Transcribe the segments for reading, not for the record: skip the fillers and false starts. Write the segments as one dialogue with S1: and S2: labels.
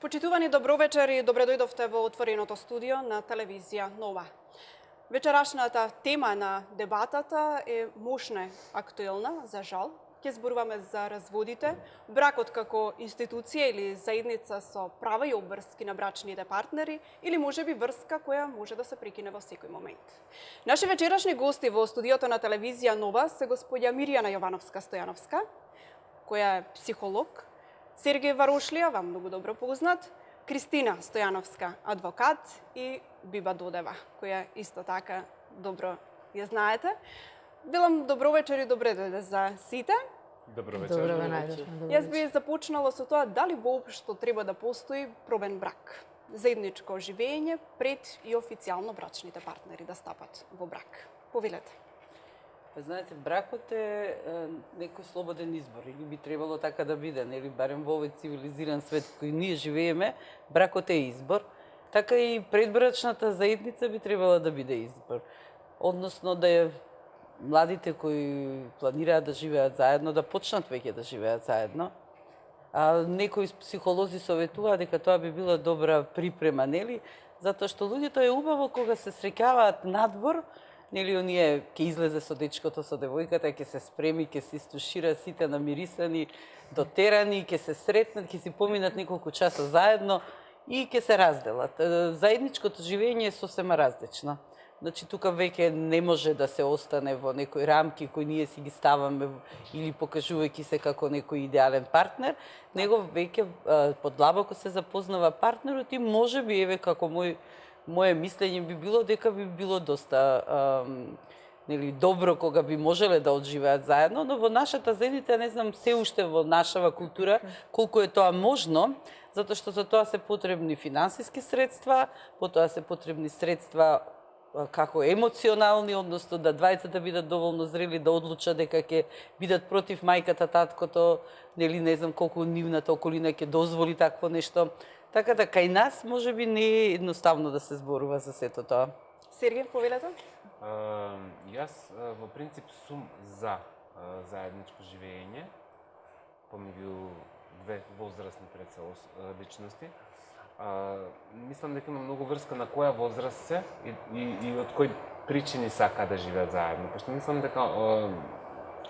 S1: Почитувани добровечер и добре дојдовте во отвореното студио на телевизија Нова. Вечерашната тема на дебатата е мощна актуелна, за жал. Ќе зборуваме за разводите, бракот како институција или заедница со права и обврски на брачните партнери или можеби врска која може да се прекине во секој момент. Наши вечерашни гости во студиото на телевизија Нова се господја Мирјана Јовановска-Стојановска, која е психолог, Сергеј Варошлија, вам многу добро познат, Кристина Стојановска, адвокат и Биба Додева, која исто така добро ја знаете. Велам добро вечер и добре дојде за сите.
S2: Добро вечер.
S1: Јас би започнала со тоа дали воопшто треба да постои пробен брак, заедничко живење пред и официјално брачните партнери да стапат во брак. Повелете.
S3: Знаете, бракот е некој слободен избор, или би требало така да биде, нели барем во овој цивилизиран свет кој ние живееме, бракот е избор, така и предбрачната заедница би требала да биде избор. Односно да е младите кои планираат да живеат заедно, да почнат веќе да живеат заедно. А некои психолози советуваат дека тоа би била добра припрема, нели? Затоа што луѓето е убаво кога се среќаваат надвор, нели оние ќе излезе со дечкото, со девојката, ќе се спреми, ќе се истушира сите намирисани, дотерани, ќе се сретнат, ќе си поминат неколку часа заедно и ќе се разделат. Заедничкото живење е сосема различно. Значи, тука веќе не може да се остане во некои рамки кои ние си ги ставаме или покажувајќи се како некој идеален партнер, него веќе подлабоко се запознава партнерот и можеби, еве како моje мислење би било дека би било доста нели добро кога би можеле да одживеат заедно, но во нашата заедница не знам се уште во нашава култура колку е тоа можно, затоа што за тоа се потребни финансиски средства, потоа се потребни средства како емоционални, односно да двајцата бидат доволно зрели да одлучат дека ќе бидат против мајката, таткото, нели не знам колку нивната околина ќе дозволи такво нешто. Така да кај нас можеби не е едноставно да се зборува за сето тоа.
S1: Сергеј, повелете?
S2: Јас во принцип сум за заедничко живење помеѓу две возрастни личности. Мислам дека има многу врска на која возраст се и од кои причини сака да живеат заедно. Пошто мислам дека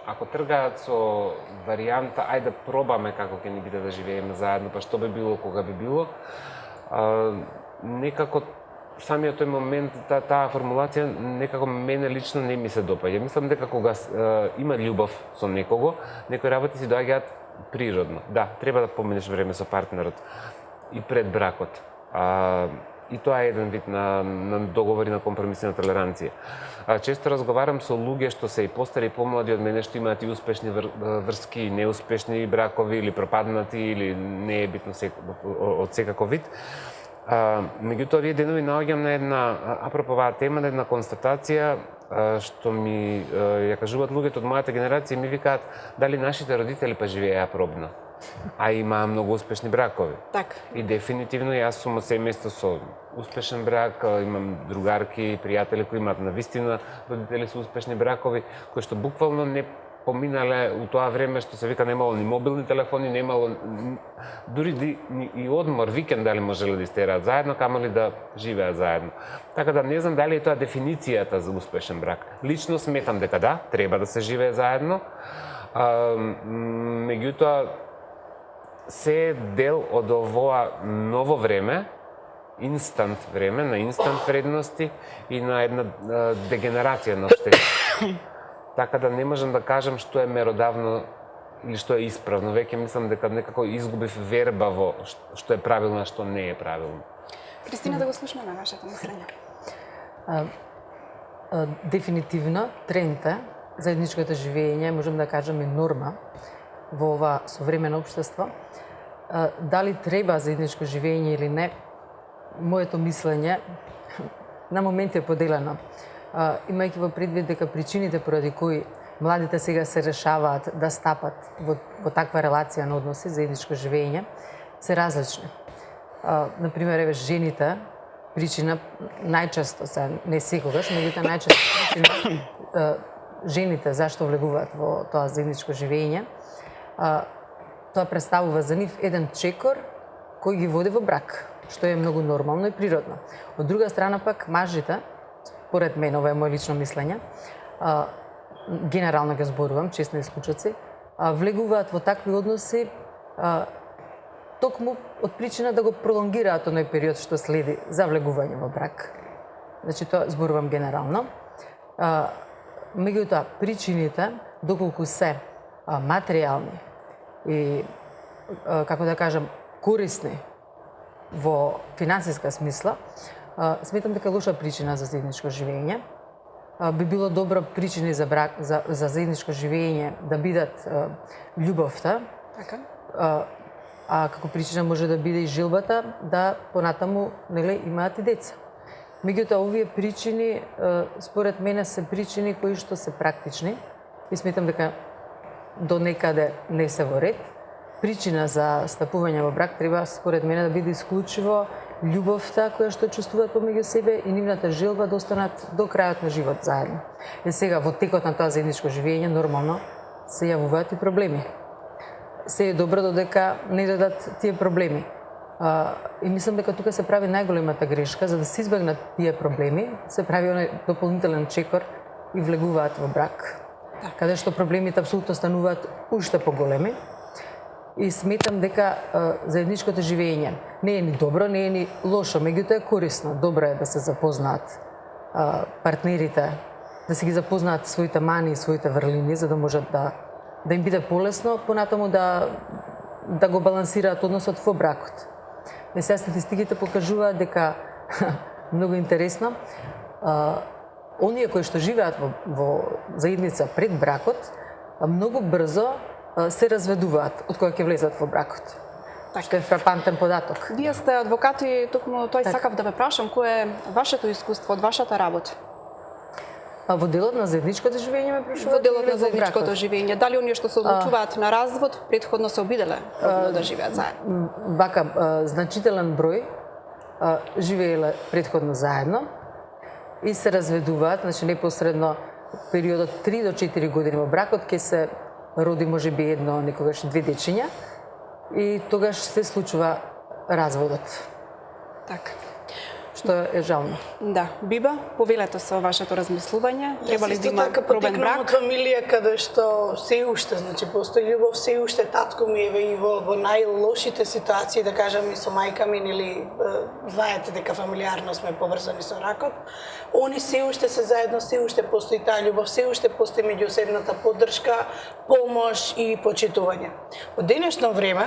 S2: ако тргаат со варијанта ајде да пробаме како ќе ни биде да живееме заедно, па што би било кога би било, некако самиот тој момент, таа формулација некако мене лично не ми се допаѓа. Мислам дека кога има љубов со некого, некои работи си доаѓаат природно. Да, треба да поминеш време со партнерот и пред бракот. И тоа е еден вид на договори, на компромиси, на толеранција. Често разговарам со луѓе што се и постари и помлади од мене, што имаат и успешни врски, и неуспешни бракови, или пропаднати, или не е битно од секаков вид. Меѓутоа, овие денови наоѓам на една, апропо оваа тема, на една констатација, што ми ја кажуваат луѓето од мојата генерација и ми викаат дали нашите родители па живееа пробно. А има многу успешни бракови.
S1: Така.
S2: И дефинитивно јас сум од семејство со успешен брак, имам другарки, пријатели кои имаат навистина родители со успешни бракови, кои што буквално не поминале у тоа време што се вика немало ни мобилни телефони, немало дури и одмор, викенд дали можеле да истераат заедно, камоли да живеат заедно. Така да не знам дали е тоа дефиницијата за успешен брак. Лично сметам дека да, треба да се живее заедно. Меѓутоа се е дел од овоа ново време, инстант време, на инстант вредности и на една дегенерација на општеството. Така да не можам да кажам што е меродавно или што е исправно. Веќе мислам дека некако изгубив верба во што е правилно, а што не е правилно.
S1: Кристина, да го слушнеме вашето мислење.
S4: Дефинитивно, тренд е заедничкото живење, можем да кажеме норма во ова современо општество. Дали треба заедничко живење или не, моето мислење на моменти е поделено. Имајќи во предвид дека причините поради кои младите сега се решаваат да стапат во таква релација на односи, заедничко живење, се различни. Например, еве жените, причина најчесто се, не секогаш, меѓутоа најчесто причина жените зашто влегуваат во тоа заедничко живење, тоа представува за нив еден чекор кој ги води во брак, што е многу нормално и природно. Од друга страна пак мажите, според мен, ова е моје лично мислење, генерално ги зборувам, честни исклучоци, влегуваат во такви односи токму од причина да го пролонгираат оној период што следи за влегување во брак. Значи, тоа зборувам генерално. Меѓутоа, причините, доколку се материјални и, како да кажам, корисни во финансиска смисла, сметам дека лоша причина за заедничко живење. Би било добро причини за брак, за заедничко живење да бидат љубовта,
S1: Така.
S4: а како причина може да биде и жилбата, да понатаму нели имаат и деца. Меѓутоа, овие причини, според мене, се причини кои што се практични и сметам дека до некаде не се во ред. Причина за стапување во брак треба, според мене, да биде исклучиво љубовта која што чувствуваат помеѓу себе и нивната желба да останат до крајот на живот заедно. И сега, во текот на тоа заедничко живење, нормално се јавуваат и проблеми. Се е добро додека не дадат тие проблеми. И мислам дека тука се прави најголемата грешка, за да се избегнат тие проблеми, се прави оној дополнителен чекор и влегуваат во брак. Каде што проблемите апсолутно стануваат уште поголеми. И сметам дека заедничкото живење не е ни добро, не е ни лошо, меѓутоа е корисно. Добро е да се запознаат партнерите, да се ги запознаат своите мани и своите врлини, за да можат да им биде полесно понатаму да го балансираат односот во бракот. И сега статистиките покажуваат дека многу интересно, оние кои што живеат во заедница пред бракот, многу брзо се разведуваат од кога ќе влезат во бракот. Што е фрапантен податок.
S1: Вие сте адвокат и токму тој сакав да ве прашам, кое е вашето искуство од вашата работа?
S4: Во делот на заедничкото живење ме прашувате?
S1: Во делот на заедничкото живење. Дали оние што се одлучуваат на развод, претходно се обиделе да живеат заедно?
S4: Вака, значителен број живееле претходно заедно и се разведуваат, значи непосредно периодот 3 до 4 години во бракот ќе се роди можеби едно, некогаш две дечиња и тогаш се случува разводот.
S1: Така.
S4: Што е жално.
S1: Да, Биба, повелете со вашето размислување. Треба ли да има пробен брак?
S5: Од фамилија каде што се уште, значи постои љубов, се уште татко ми е и во најлошите ситуации, да кажам и со мајка ми, или знаете дека фамилиарно сме поврзани со ракот. Они се уште се заедно, се уште постои таа љубов, се уште постои меѓусебната поддршка, помош и почитување. Во денешно време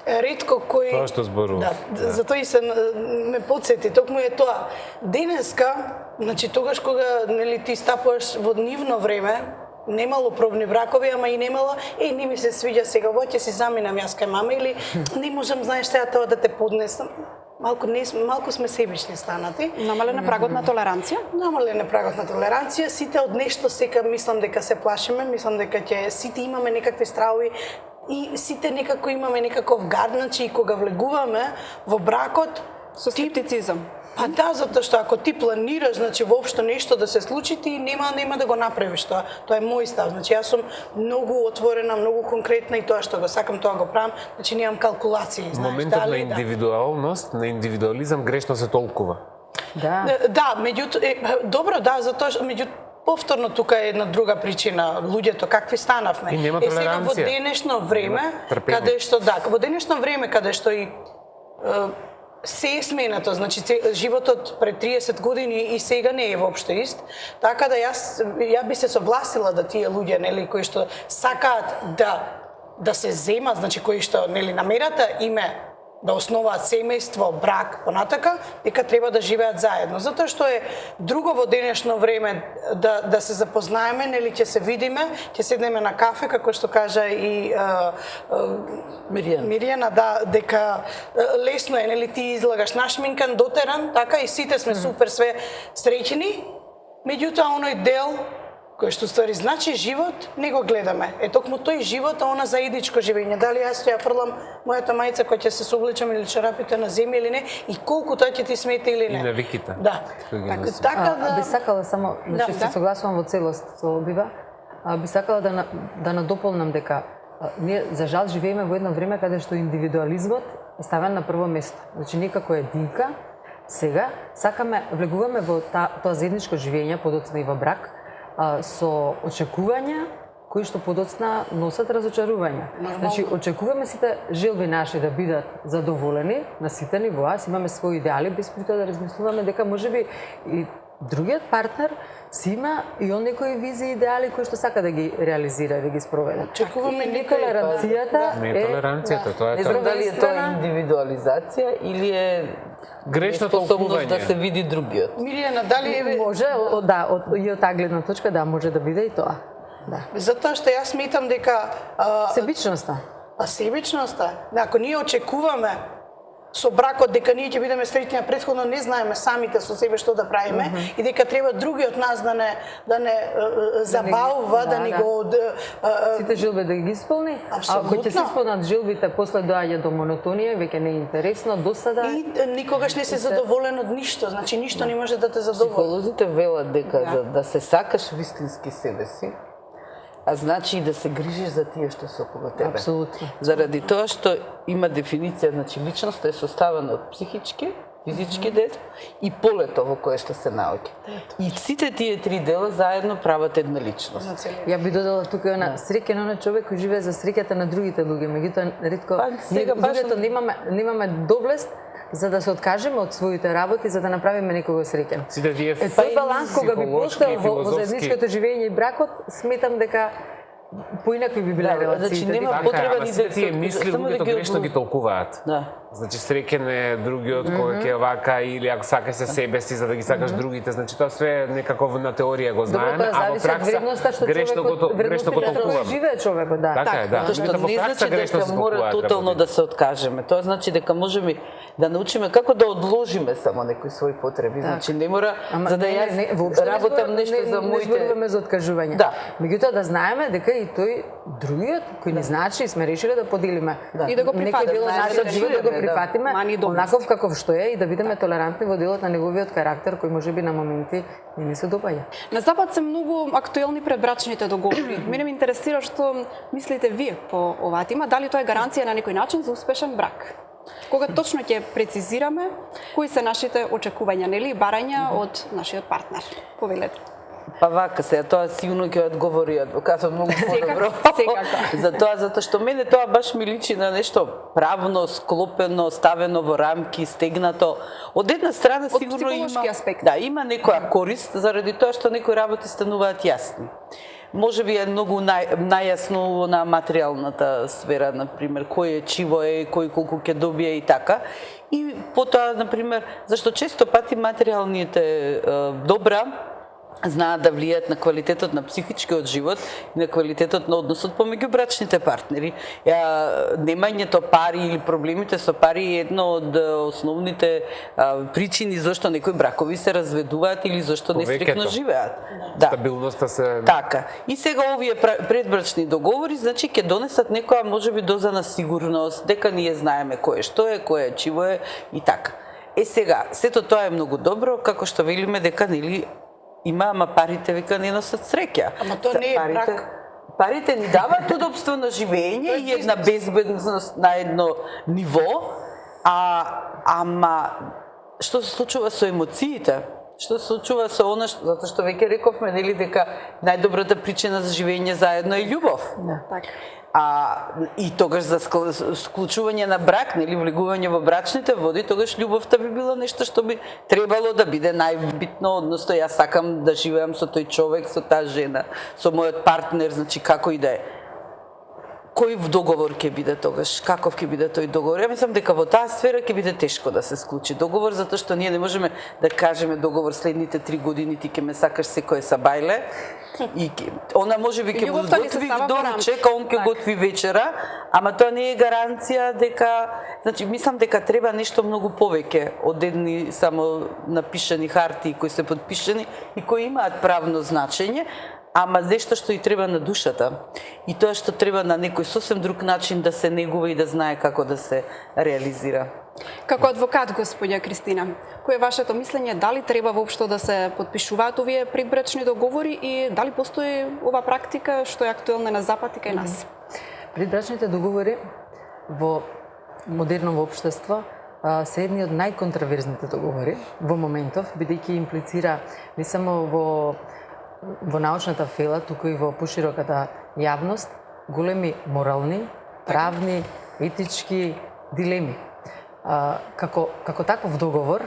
S5: ретко кој...
S2: Тоа што зборував.
S5: Да, затоа и се ме подсети, токму е тоа. Денеска, значи тогаш кога нели ти стапуваш во нивно време, немало пробни бракови, ама и немало, не ми се свиѓа сега, во ќе си заминам јас кај мама или не можам, знаеш сега тоа да те поднесам. Малку сме себични станати.
S1: Намален е прагот на толеранција?
S5: Намален е прагот на толеранција. Сите од нешто сека мислам дека се плашиме, мислам дека сите имаме некакви страхови и сите некако имаме некаков гад, значи и кога влегуваме во бракот
S1: Со скептицизам.
S5: Па да, затоа што ако ти планираш, значи воопшто нешто да се случи, ти нема да го направиш тоа. Тоа е мој став. Значи јас сум многу отворена, многу конкретна и тоа што го сакам, тоа го правам. Значи немам калкулации, знаеш,
S2: Моментот
S5: дали
S2: на индивидуалност, на индивидуализам грешно се толкува.
S4: Да.
S5: Да, меѓутоа добро, да, затоа што повторно тука е една друга причина, луѓето какви станавме.
S2: И нема
S5: сега во
S2: толеранција.
S5: денешно време,
S2: Трпение.
S5: каде што во денешно време каде што и се е сменато, значи животот пред 30 години и сега не е воопшто ист, така да ја би се согласила да тие луѓе, нели, кои што сакаат да се земат, значи кои што, нели, намерата име да основаат семејство, брак, понатака, дека треба да живеат заедно. Затоа што е друго во денешно време да се запознаеме, нели, ќе се видиме, ќе седнеме на кафе, како што кажа и Миријана, да, дека лесно е, нели, ти излагаш нашминкан, дотеран, така, и сите сме супер све среќни, меѓутоа оној дел кој што ствари значи живот, не го гледаме. Е токму тој живот, а она заедничко живење. Дали јас ќе ја фрлам мојата мајца која ќе се соблечам или чарапите на земја или не, и колку тоа ќе ти смета или не.
S2: И навиките.
S5: Да. Така да...
S4: Би сакала само, значи се согласувам во целост со Бива, би сакала да надополнам дека Ние, за жал, живееме во едно време каде што индивидуализмот е ставен на прво место. Значи, некако единка, сега влегуваме во тоа заедничко живење, подоцна и во брак, со очекувања кои што подоцна носат разочарувања. Значи, очекуваме сите желби наши да бидат задоволени на сите нивоа, имаме своји идеали, без при тоа да размислуваме дека можеби и другиот партнер си има и он некои визии, идеали кои што сака да ги реализира, да ги спроведе.
S5: Очекуваме
S4: нетолеранцијата
S2: Нетолеранцијата, тоа е
S3: Не знам
S2: така.
S3: дали е тоа индивидуализација или е
S2: Грешно
S3: неспособност да
S2: толкување.
S3: се види другиот.
S5: Милијана, дали
S4: може, и од таа гледна точка, да, може да биде и тоа. Да.
S5: затоа што јас сметам дека
S4: Себичноста.
S5: себичноста, ако ние очекуваме со бракот дека ние ќе бидеме среќни, а претходно не знаеме самите со себе што да правиме и дека треба другиот нас да не забавува, да ни го
S4: Сите желби да ги исполни, а
S5: Апсолутно.
S4: кој ќе се исполнат желбите, после доаѓа до монотонија, веќе не е интересно, досада.
S5: и никогаш не си задоволен од ништо, значи ништо не може да те задоволи.
S3: Психолозите велат дека за да се сакаш вистински себе си, а значи и да се грижиш за тие што се околу тебе.
S4: Апсолутно.
S3: Заради тоа што има дефиниција, значи личноста е составена од психички, физички дел и полето во кое што се наоѓа. И сите тие три дела заедно прават една личност.
S4: Ја би додала тука на среќен оној човек кој живее за среќата на другите луѓе, меѓутоа ретко
S3: сега
S4: ние
S3: баш
S4: луѓето немаме доблест за да се откажеме од своите работи, за да направиме некого среќен.
S2: Сите тие
S4: Тој баланс кога би
S2: психолошки
S4: постоел
S2: и
S4: во
S2: филозофски.
S4: заедничкото живење и бракот, сметам дека поинакви би биле релациите.
S3: Значи, нема
S2: Така,
S3: потреба
S2: ама
S3: ни
S2: сите
S3: да
S2: тие
S3: се
S2: мисли
S3: само да
S2: луѓето
S3: ги
S2: грешно ги толкуваат.
S3: Да.
S2: Значи среќен е другиот кој ќе вака или ако сакаш се себе си за да ги сакаш другите, значи тоа све некако на теорија го
S4: Добро,
S2: знаеме,
S4: тоа
S2: а во
S4: зависи од вредноста што
S2: грешно го
S4: човекот,
S2: грешно го
S4: вредностите
S2: толкуваме.
S4: живее човекот, да.
S2: Така е, да.
S3: Тоа што
S2: Меѓутоа, во
S3: не
S2: пракса
S3: значи
S2: грешно
S3: дека
S2: се
S3: мора
S2: толкуваат
S3: тотално
S2: работи.
S3: да се откажеме. Тоа значи дека можеме да научиме како да одложиме само некои своји потреби. Значи не мора за да јас
S4: воопшто
S3: работам нешто за
S4: Не
S3: моите.
S4: зборуваме за откажување.
S3: Да.
S4: Меѓутоа да знаеме дека и тој другиот кој ни значи сме решиле да поделиме.
S1: И да го
S4: Некој
S1: прифатиме,
S4: дел од
S1: да
S4: нашиот живот да го
S3: чуеме, да.
S4: прифатиме,
S1: Мани доблест.
S4: онаков каков што е и да бидеме толерантни во делот на неговиот карактер кој можеби на моменти не ни се допаѓа.
S1: На Запад се многу актуелни предбрачните договори. Мене ме интересира што мислите вие по оваа тема, дали тоа е гаранција на некој начин за успешен брак? Кога точно ќе прецизираме кои се нашите очекувања, нели, и барања од нашиот партнер? Повелете.
S3: Па вака се, тоа сигурно ќе одговори адвокатот многу подобро.
S1: секако.
S3: Затоа што мене тоа баш ми личи на нешто правно, склопено, ставено во рамки, стегнато. Од една страна сигурно
S1: психолошки
S3: има
S1: аспект.
S3: Да, има некоја корист заради тоа што некои работи стануваат јасни. Може би е многу најасно на материјалната сфера, на пример, кој е чиво е, кој колку ќе добие и така. И потоа, на пример, зашто често пати материјалните добра знаат да влијаат на квалитетот на психичкиот живот и на квалитетот на односот помеѓу брачните партнери. Немањето пари или проблемите со пари е едно од основните причини зашто некои бракови се разведуваат или зашто не стрикно
S2: Повеќето.
S3: живеат. Да.
S2: Стабилноста се
S3: Така. И сега овие предбрачни договори, значи ќе донесат некоја можеби доза на сигурност, дека ние знаеме кој е што е, кој е чиво е и така. Сега, сето тоа е многу добро, како што велиме дека нели има, ама парите века не носат среќа.
S5: Ама тоа не е брак.
S3: Парите ни даваат удобство на живење и една безбедност на едно ниво, ама што се случува со емоциите? Што се случува со она, затоа што веќе рековме нели дека најдобрата причина за живење заедно е љубов.
S1: Така.
S3: И тогаш за склучување на брак, нели влегување во брачните води, тогаш љубовта би била нешто што би требало да биде најбитно, односно јас сакам да живеам со тој човек, со таа жена, со мојот партнер, значи како и да е. Кој договор ќе биде тогаш? Каков ќе биде тој договор? Ја мислам дека во таа сфера ќе биде тешко да се склучи договор, затоа што ние не можеме да кажеме договор следните 3 години ти ќе ме сакаш секој сабајле. И она можеби ќе го
S1: Љубовта ни се
S3: готви
S1: става во
S3: доручек,
S1: рамки.
S3: а он ќе готви вечера, ама тоа не е гаранција дека, значи мислам дека треба нешто многу повеќе од едни само напишани хартии кои се подпишани и кои имаат правно значење, ама нешто што и треба на душата. И тоа што треба на некој сосем друг начин да се негува и да знае како да се реализира.
S1: Како адвокат, господја Кристина, кој е вашето мислење, дали треба воопшто да се подпишуваат овие предбрачни договори и дали постои ова практика што е актуелна на Запад и кај нас?
S4: Предбрачните договори во модерно општество се едни од најконтраверзните договори во моментов, бидејќи имплицира не само во научната фела, туку и во пошироката јавност, големи морални, правни, етички дилеми. Како таков договор,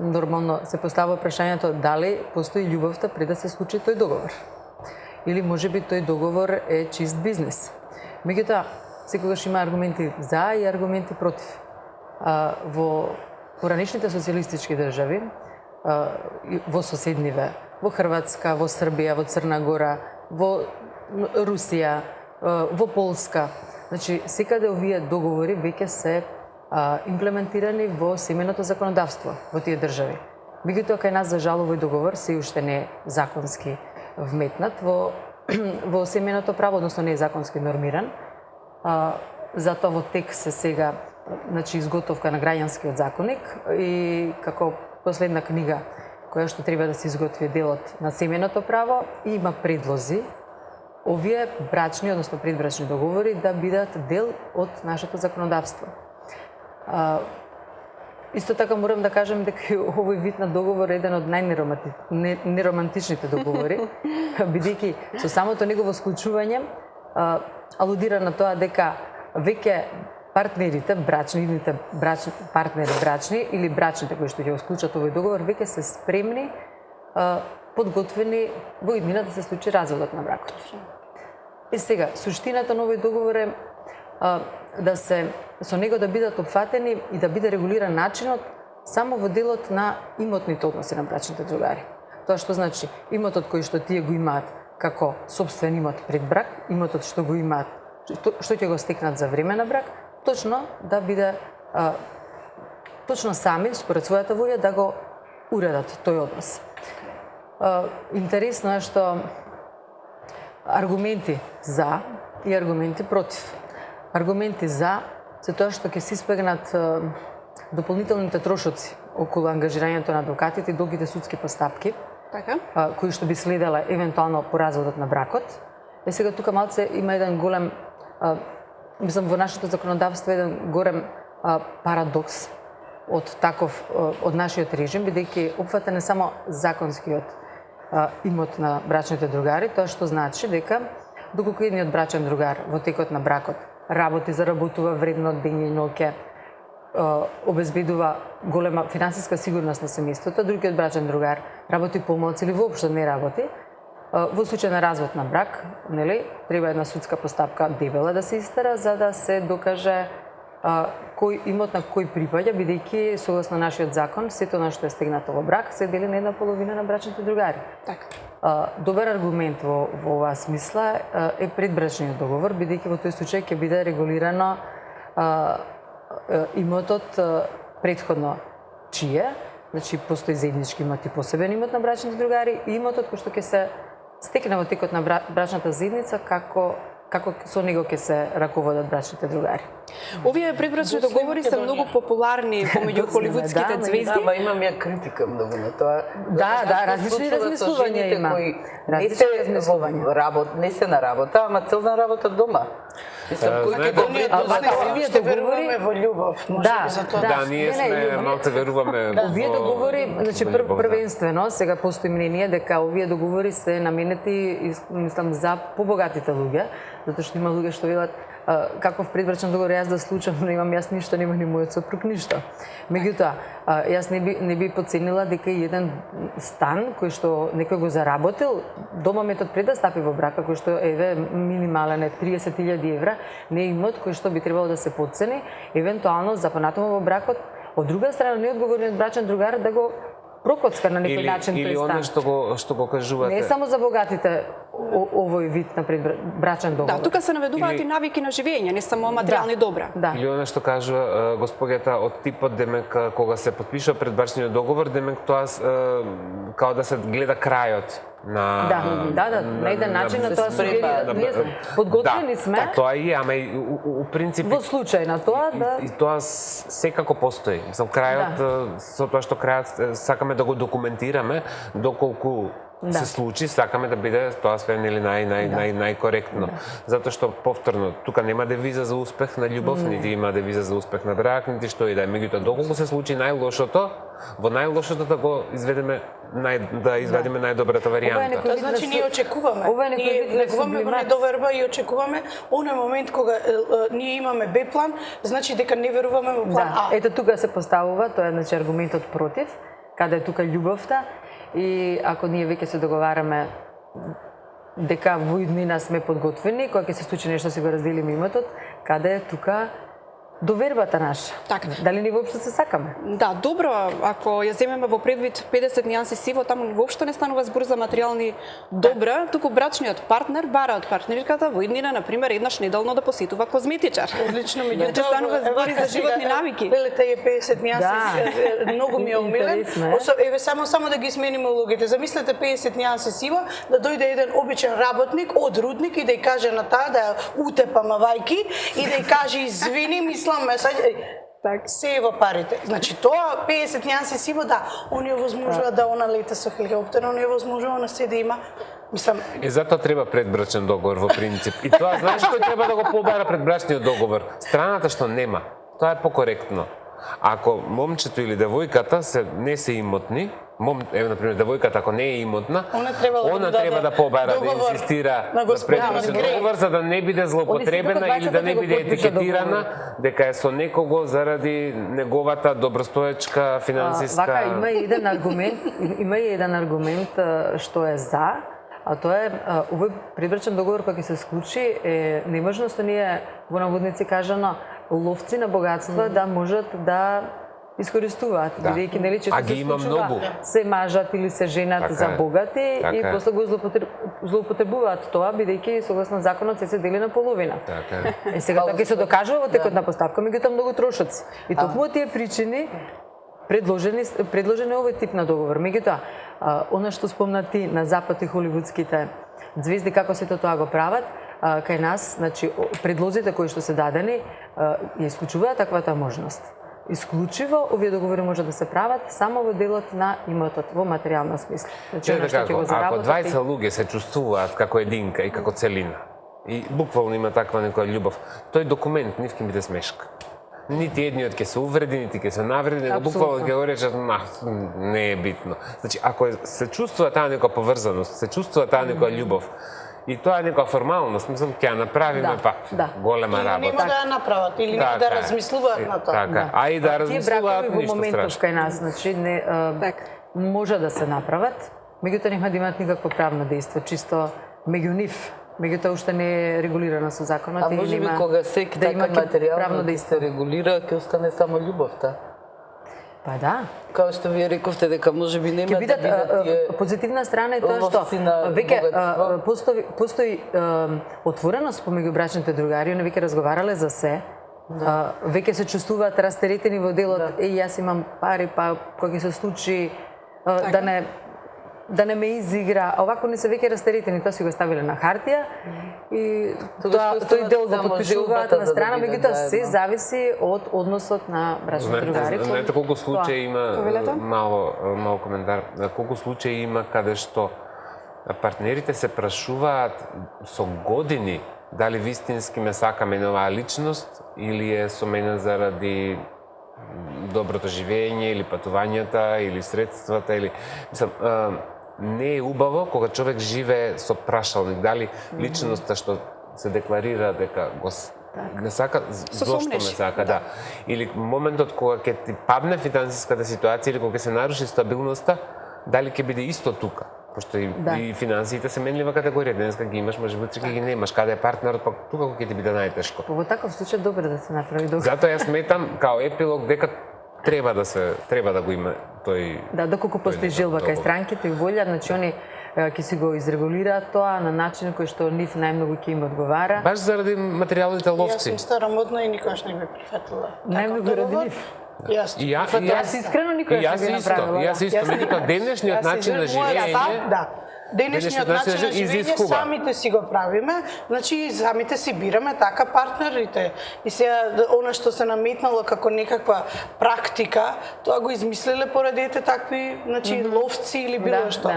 S4: нормално се поставува прашањето дали постои љубовта пред да се случи тој договор. Или можеби тој договор е чист бизнес. Меѓутоа, секогаш има аргументи за и аргументи против. Во поранешните социјалистички држави, во соседниве, во Хрватска, во Србија, во Црна Гора, во Русија, во Полска, значи секаде овие договори веќе се имплементирани во семејното законодавство во тие држави. Меѓутоа, кај нас, за жал, овој договор се уште не е законски вметнат во семејното право, односно не е законски нормиран. Затоа во тек се сега изготовка на граѓанскиот законник и како последна книга која што треба да се изготви делот на семејното право, има предлози овие брачни, односно предбрачни договори да бидат дел од нашето законодавство. Исто така морам да кажам дека овој вид на договор е еден од најнеромантичните договори, бидејќи со самото негово склучување алудира на тоа дека веќе партнерите, брачните партнери или брачните кои што ќе го склучат овој договор, веќе се спремни, подготвени во иднина да се случи разводот на бракот. И сега, суштината на овој договор е да се со него да бидат опфатени и да биде регулиран начинот само во делот на имотните односи на брачните другари. Тоа што значи имотот кој што тие го имаат како сопствен имот пред брак, имотот што го имаат, што ќе го стекнат за време на брак, точно да биде точно сами според својата волја да го уредат тој однос. Интересно е што аргументи за и аргументи против. Аргументи за се тоа што ќе се испегнат дополнителните трошоци околу ангажирањето на адвокатите и долгите судски постапки, кои што би следела евентуално по разводот на бракот. Сега тука малце има еден голем, мислам во нашето законодавство еден голем парадокс од нашиот режим, бидејќи опфатен е само законскиот имот на брачните другари, тоа што значи дека доколку едниот брачен другар во текот на бракот работи, заработува вредно дење и ноќе, обезбедува голема финансиска сигурност на семејството, другиот брачен другар работи помалку или воопшто не работи, во случај на развод на брак, нели, треба една судска постапка дебела да се истера за да се докаже кој имот на кој припаѓа, бидејќи согласно нашиот закон, сето она што е стегнато во брак се дели на една половина на брачните другари. Добар аргумент во оваа смисла е предбрачниот договор, бидејќи во тој случај ќе биде регулирано имотот претходно чие, значи постои заеднички имот и посебен имот на брачните другари и имотот кој што ќе се стекне во текот на брачната заедница како со него ќе се раководат брачните другари.
S1: Овие предбрачни договори се многу популарни помеѓу холивудските звезди.
S3: Ама имам ја критика многу на тоа.
S4: Различни размислувања има.
S3: Не се на работа, ама целна работа дома. Мислам, кој ќе
S5: овие договори во љубов, може би за тоа.
S2: Да, ние сме малце веруваме.
S4: Овие договори, значи првенствено, сега постои мнение дека овие договори се наменети, мислам, за побогатите луѓе, затоа што има луѓе што велат каков предбрачен договор јас да случам, но имам јас ништо, нема ни мојот сопруг ништо. Меѓутоа, јас не би подценила дека и еден стан кој што некој го заработил, домометот пред да стапи во брака, кој што еве минимален е 30.000 евра, не е имот кој што би требало да се подцени, евентуално за понатаму во бракот, од друга страна неодговорниот брачен другар да го прокоцка на некој начин тој стан.
S2: Или она што го кажувате.
S4: Не само за богатите овој вид на брачен договор.
S1: Да, тука се наведуваат и навики на живење, не само материјални добра.
S2: Или она што кажува господјата од типот, демек кога се потпишува предбрачниот договор, демек тоа као да се гледа крајот на
S4: на еден начин на тоа сугерира. Подготвени сме.
S2: Да, тоа и ама и у принцип
S4: во случај на тоа
S2: и тоа секако постои. Мислам крајот со тоа што крајот сакаме да го документираме, доколку се случи, сакаме да биде тоа све нели најкоректно. Затоа што повторно тука нема девиза за успех на љубов, нити има девиза за успех на брак, нити што и да е. Меѓутоа доколку се случи најлошото, во најлошото да го изведеме да извадиме најдобрата варијанта.
S5: Тоа значи ние очекуваме. Ние негуваме во недоверба и очекуваме оној момент кога ние имаме Б план, значи дека не веруваме во план А.
S4: Ето тука се поставува, тоа е значи аргументот против, каде е тука љубовта и ако ние веќе се договараме дека во иднина сме подготвени, кога ќе се случи нешто си го разделиме имотот, каде е тука довербата наша.
S1: Така.
S4: Дали ние воопшто се сакаме?
S1: Да, добро, ако ја земеме во предвид 50 нијанси сиво, таму воопшто не станува збор за материјални добра, туку брачниот партнер бара од партнерката во иднина, на пример, еднаш неделно да посетува козметичар.
S5: Одлично,
S1: Меѓутоа станува збор и за животни навики.
S5: Велете е 50 нијанси, многу ми е умилен. Еве само да ги смениме улогите. Замислете 50 нијанси сиво, да дојде еден обичен работник од рудник и да ја каже на таа да ја утепа мавајки и да ја каже извини, мислам, се е во парите. Значи тоа 50 нијанси сиво, да, он ја возможува да она лета со хеликоптер, он ја возможува на се да има. Мислам,
S2: Затоа треба предбрачен договор во принцип. И тоа знаеш кој треба да го побара предбрачниот договор? Страната што нема. Тоа е покоректно. Ако момчето или девојката не се имотни, еве на пример девојката ако не е имотна, она треба да побара, да инсистира за предбрачен договор за да не биде злоупотребена или да не биде етикетирана дека е со некого заради неговата добростоечка финансиска.
S4: Вака има и еден аргумент што е за, а тоа е овој предбрачен договор кој ќе се склучи е неможност ние во наводници кажано ловци на богатства да можат да искористуваат, бидејќи нели често се случува се мажат или се женат за богати и после го злоупотребуваат тоа, бидејќи согласно законот се дели на половина. Е сега тоа ќе се докажува во текот на постапка, меѓутоа многу трошоци. И токму тие причини предложени овој тип на договор. Меѓутоа, она што спомна ти на запад и холивудските звезди како сето тоа го прават, кај нас, значи предлозите кои што се дадени ја исклучуваат таквата можност. Исклучиво овие договори може да се прават само во делот на имотот, во материјална смисла. Значи,
S2: ако 20 луѓе се чувствуваат како единка и како целина, и буквално има таква некоја љубов, тој документ нив ќе биде смешка. Нити едниот ќе се увреди, нити ќе се навреди, него буквално ќе го речат, не е битно. Значи, ако се чувствува таа некоја поврзаност, се чувствува таа некоја љубов, и тоа е некоја формалност, мислам, ќе ја направиме голема работа.
S5: Нема да ја направат или да размислуваат на тоа.
S2: Така, а и да размислуваат ништо страшно.
S4: Тие бракови во моментов кај нас, значи, може да се направат, меѓутоа нема да имаат никакво правно дејство, чисто меѓу нив. Меѓутоа уште не е регулирано со законот.
S3: А може би кога секи така материјално да се регулира, ќе остане само љубовта.
S4: Па да.
S3: Као што вие рековте дека може би нема да бидат тие
S4: позитивна страна е тоа што веќе постои отвореност помеѓу брачните другари, они веќе разговарале за се. Веќе се чувствуваат растеретени во делот, јас имам пари, па кога ќе се случи да не ме изигра, а овако не се веќе растеретени, тоа си го ставиле на хартија и тој дел го подпишуваат на страна, меѓутоа се зависи од односот на брачните другари.
S2: Знаете колку случаи има, мал коментар, колку случаи има каде што партнерите се прашуваат со години дали вистински ме сакаме на оваа личност или е со мене заради доброто живење или патувањата или средствата или мислам не е убаво кога човек живее со прашалник дали личноста што се декларира дека го не сака, зошто ме сака, да. Или моментот кога ќе ти падне финансиската ситуација или кога ќе се наруши стабилноста, дали ќе биде исто тука. Пошто и финансиите се менлива категорија, денеска ги имаш, може би утре ги немаш, каде е партнерот, пак тука ќе ти биде најтешко.
S4: Во таков случај добро да се направи договор.
S2: Затоа јас сметам као епилог дека треба да го има тој.
S4: Да, доколку постои желба кај странките и волја, значи они ќе си го изрегулираат тоа на начин кој што нив најмногу ќе им одговара.
S2: Баш заради материјалните ловци.
S5: Јас сум старомодна и никогаш не би прифатила.
S4: Најмногу ради нив.
S5: Јас
S4: искрено никогаш не би направила.
S2: Јас исто, меѓутоа денешниот начин на живење.
S5: денешниот начин на живење самите си го правиме, значи самите си бираме така партнерите. И сега она што се наметнало како некаква практика, тоа го измислиле поради ете такви, значи ловци или било што.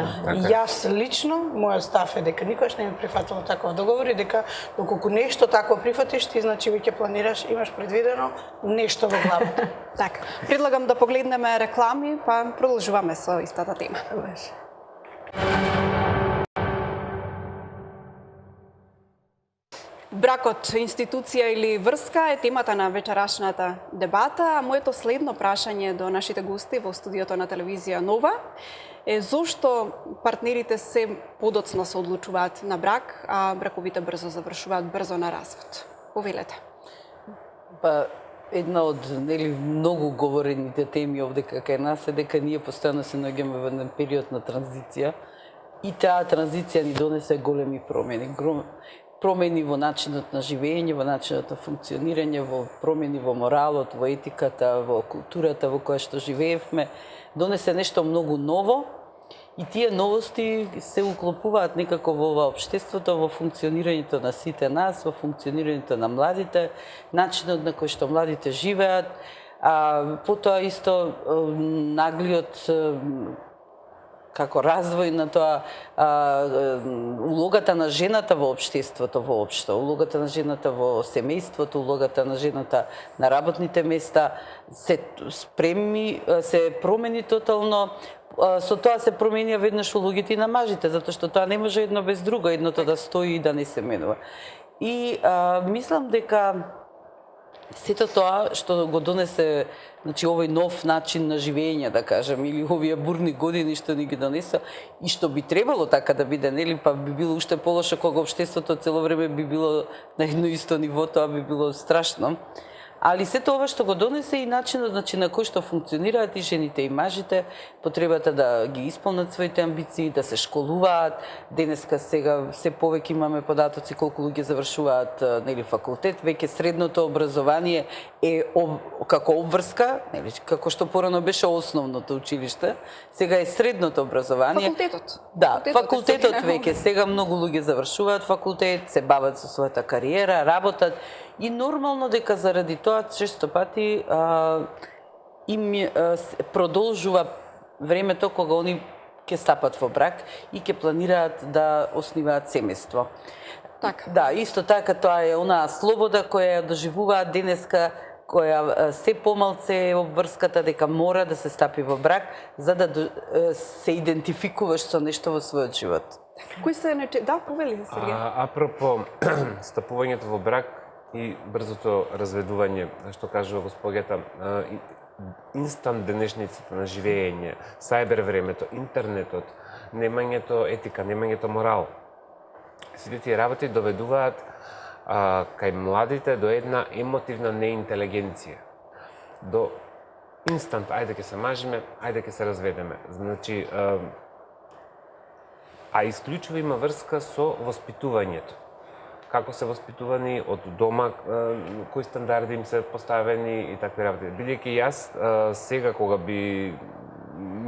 S5: Јас лично, мојот став е дека никогаш не ми прифатило таков договор и дека доколку нешто такво прифатиш, ти значи веќе планираш, имаш предвидено нешто во главата.
S1: Така, предлагам да погледнеме реклами, па продолжуваме со истата тема. Бракот, институција или врска е темата на вечерашната дебата, а моето следно прашање до нашите гости во студиото на телевизија Нова е зошто партнерите се подоцна се одлучуваат на брак, а браковите брзо завршуваат брзо на развод. Повелете.
S3: Па, една од многу говорените теми овде кај нас е дека ние постојано се наоѓаме во еден период на транзиција и таа транзиција ни донесе големи промени. Промени во начинот на живење, во начинот на функционирање, во промени во моралот, во етиката, во културата во која што живеевме. Донесе нешто многу ново и тие новости се уклопуваат некако во ова општеството, во функционирањето на сите нас, во функционирањето на младите, начинот на кој што младите живеат, потоа исто наглиот како развој на тоа, улогата на жената во општеството воопшто, улогата на жената во семејството, улогата на жената на работните места се промени тотално. Со тоа се променија веднаш улогите и на мажите, затоа што тоа не може едно без друго, едното да стои и да не се менува. И мислам дека сето тоа што го донесе, значи овој нов начин на живење, да кажем, или овие бурни години што ни ги донеса и што би требало така да биде, нели, па би било уште полошо кога општеството цело време би било на едно исто ниво, тоа би било страшно. Али сето ова што го донесе и начинот на кој што функционираат и жените и мажите, потребата да ги исполнат своите амбиции, да се школуваат. Денеска сега се повеќе имаме податоци колку луѓе завршуваат факултет, веќе средното образование е како обврска, нели, како што порано беше основното училиште, сега е средното образование.
S1: Факултетот.
S3: Да, факултетот веќе сега многу луѓе завршуваат факултет, се бават со својата кариера, работат. И нормално дека заради тоа често пати им продолжува времето кога они ќе стапат во брак и ќе планираат да основаат семејство.
S1: Така.
S3: Да, исто така тоа е онаа слобода која ја доживуваат денеска, која се помалце е обврската дека мора да се стапи во брак за да се идентификуваш со нешто во својот живот.
S1: Кои се да, повели Сергеј.
S2: Апропо стапувањето во брак и брзото разведување, што кажува госпогата, инстант денешницата на живење, сајбер времето, интернетот, немањето етика, немањето морал. Сите тие работи доведуваат кај младите до една емотивна неинтелигенција. До инстант, ајде ќе се мажиме, ајде ќе се разведеме. Значи, исклучиво има врска со воспитувањето. Како се воспитувани од дома, кои стандарди им се поставени и такви работи. Бидејќи јас сега кога би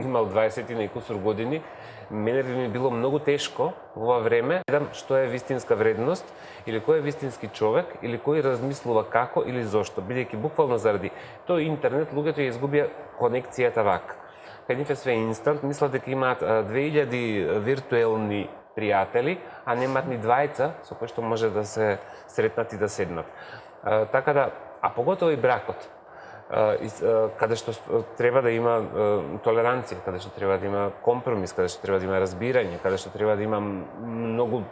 S2: имал 20 и кусур години, мене би ми било многу тешко во ова време да што е вистинска вредност или кој е вистински човек или кој размислува како или зошто. Бидејќи буквално заради тој интернет луѓето ја изгубија конекцијата вака. Кај нив е све инстант, мислат дека имаат 2000 виртуелни пријатели, а немаат ни двајца со кои што може да се сретнат и да седнат. Така да, а поготово и бракот, каде што треба да има толеранција, каде што треба да има компромис, каде што треба да има разбирање, каде што треба да има многу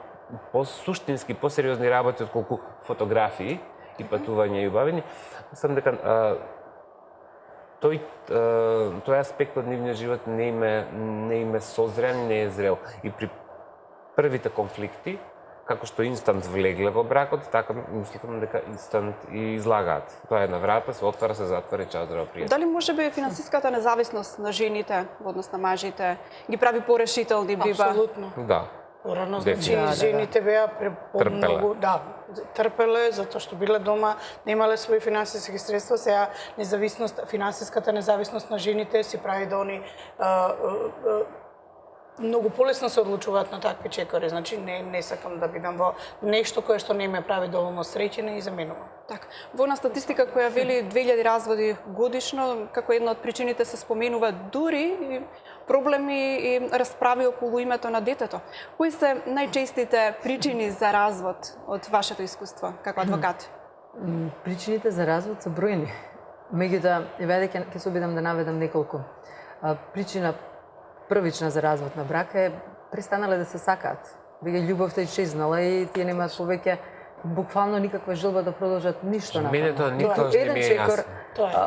S2: посуштински, посериозни работи отколку фотографии и патување и убавини, мислам дека тој аспект од нивниот живот не им е созрен, не е зрел. И при првите конфликти, како што инстант влегле во бракот, така мислам дека инстант и излагаат. Тоа е на врата, се отвара, се затвора и чао здраво пријател.
S1: Дали можеби финансиската независност на жените во однос на мажите ги прави порешителни бива?
S5: Апсолутно.
S2: Да.
S5: Порано, значи, жените беа помногу, трпеле, затоа што биле дома, немале своји финансиски средства, сега финансиската независност на жените си прави да они многу полесно се одлучуваат на такви чекори. Значи не сакам да бидам во нешто кое што не ме прави доволно среќена и заменува.
S1: Так, во една статистика која вели 2000 разводи годишно, како една од причините се споменува дури и проблеми и расправи околу името на детето. Кои се најчестите причини за развод од вашето искуство како адвокат?
S4: Причините за развод се бројни. Меѓутоа, еве ќе се обидам да наведам неколку. Причина првична за развод на брак е престанале да се сакаат. Веќе љубовта исчезнала и тие немаат повеќе буквално никаква желба да продолжат ништо на
S2: Мене тоа никогаш не ми е јасно.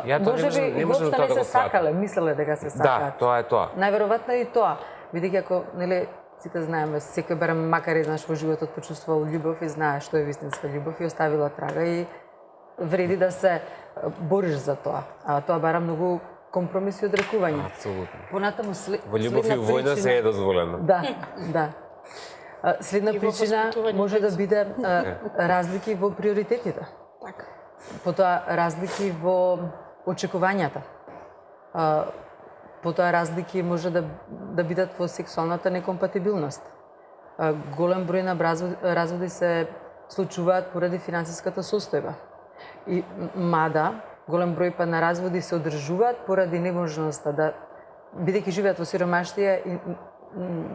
S2: Ја тоа не можам
S4: воопшто
S2: тоа
S4: не
S2: да го
S4: се
S2: сватам.
S4: сакале, мислеле дека се
S2: Да,
S4: сакаат.
S2: тоа е тоа.
S4: Најверојатно и тоа, бидејќи ако нели сите знаеме, секој барем макар еднаш во животот почувствувал љубов и знае што е вистинска љубов и оставила трага и вреди да се бориш за тоа. А тоа бара многу компромиси и одрекување.
S2: Апсолутно.
S4: Понатаму
S2: Во љубов и војна се е дозволено.
S4: Да, да. Следна
S5: И во
S4: причина
S5: воспитување
S4: може да
S5: деца.
S4: биде разлики во приоритетите.
S1: Так.
S4: Потоа разлики во очекувањата. Потоа разлики може да бидат во сексуалната некомпатибилност. Голем број на разводи се случуваат поради финансиската состојба. И мада голем број па на разводи се одржуваат поради неможноста да, бидејќи живеат во сиромаштија и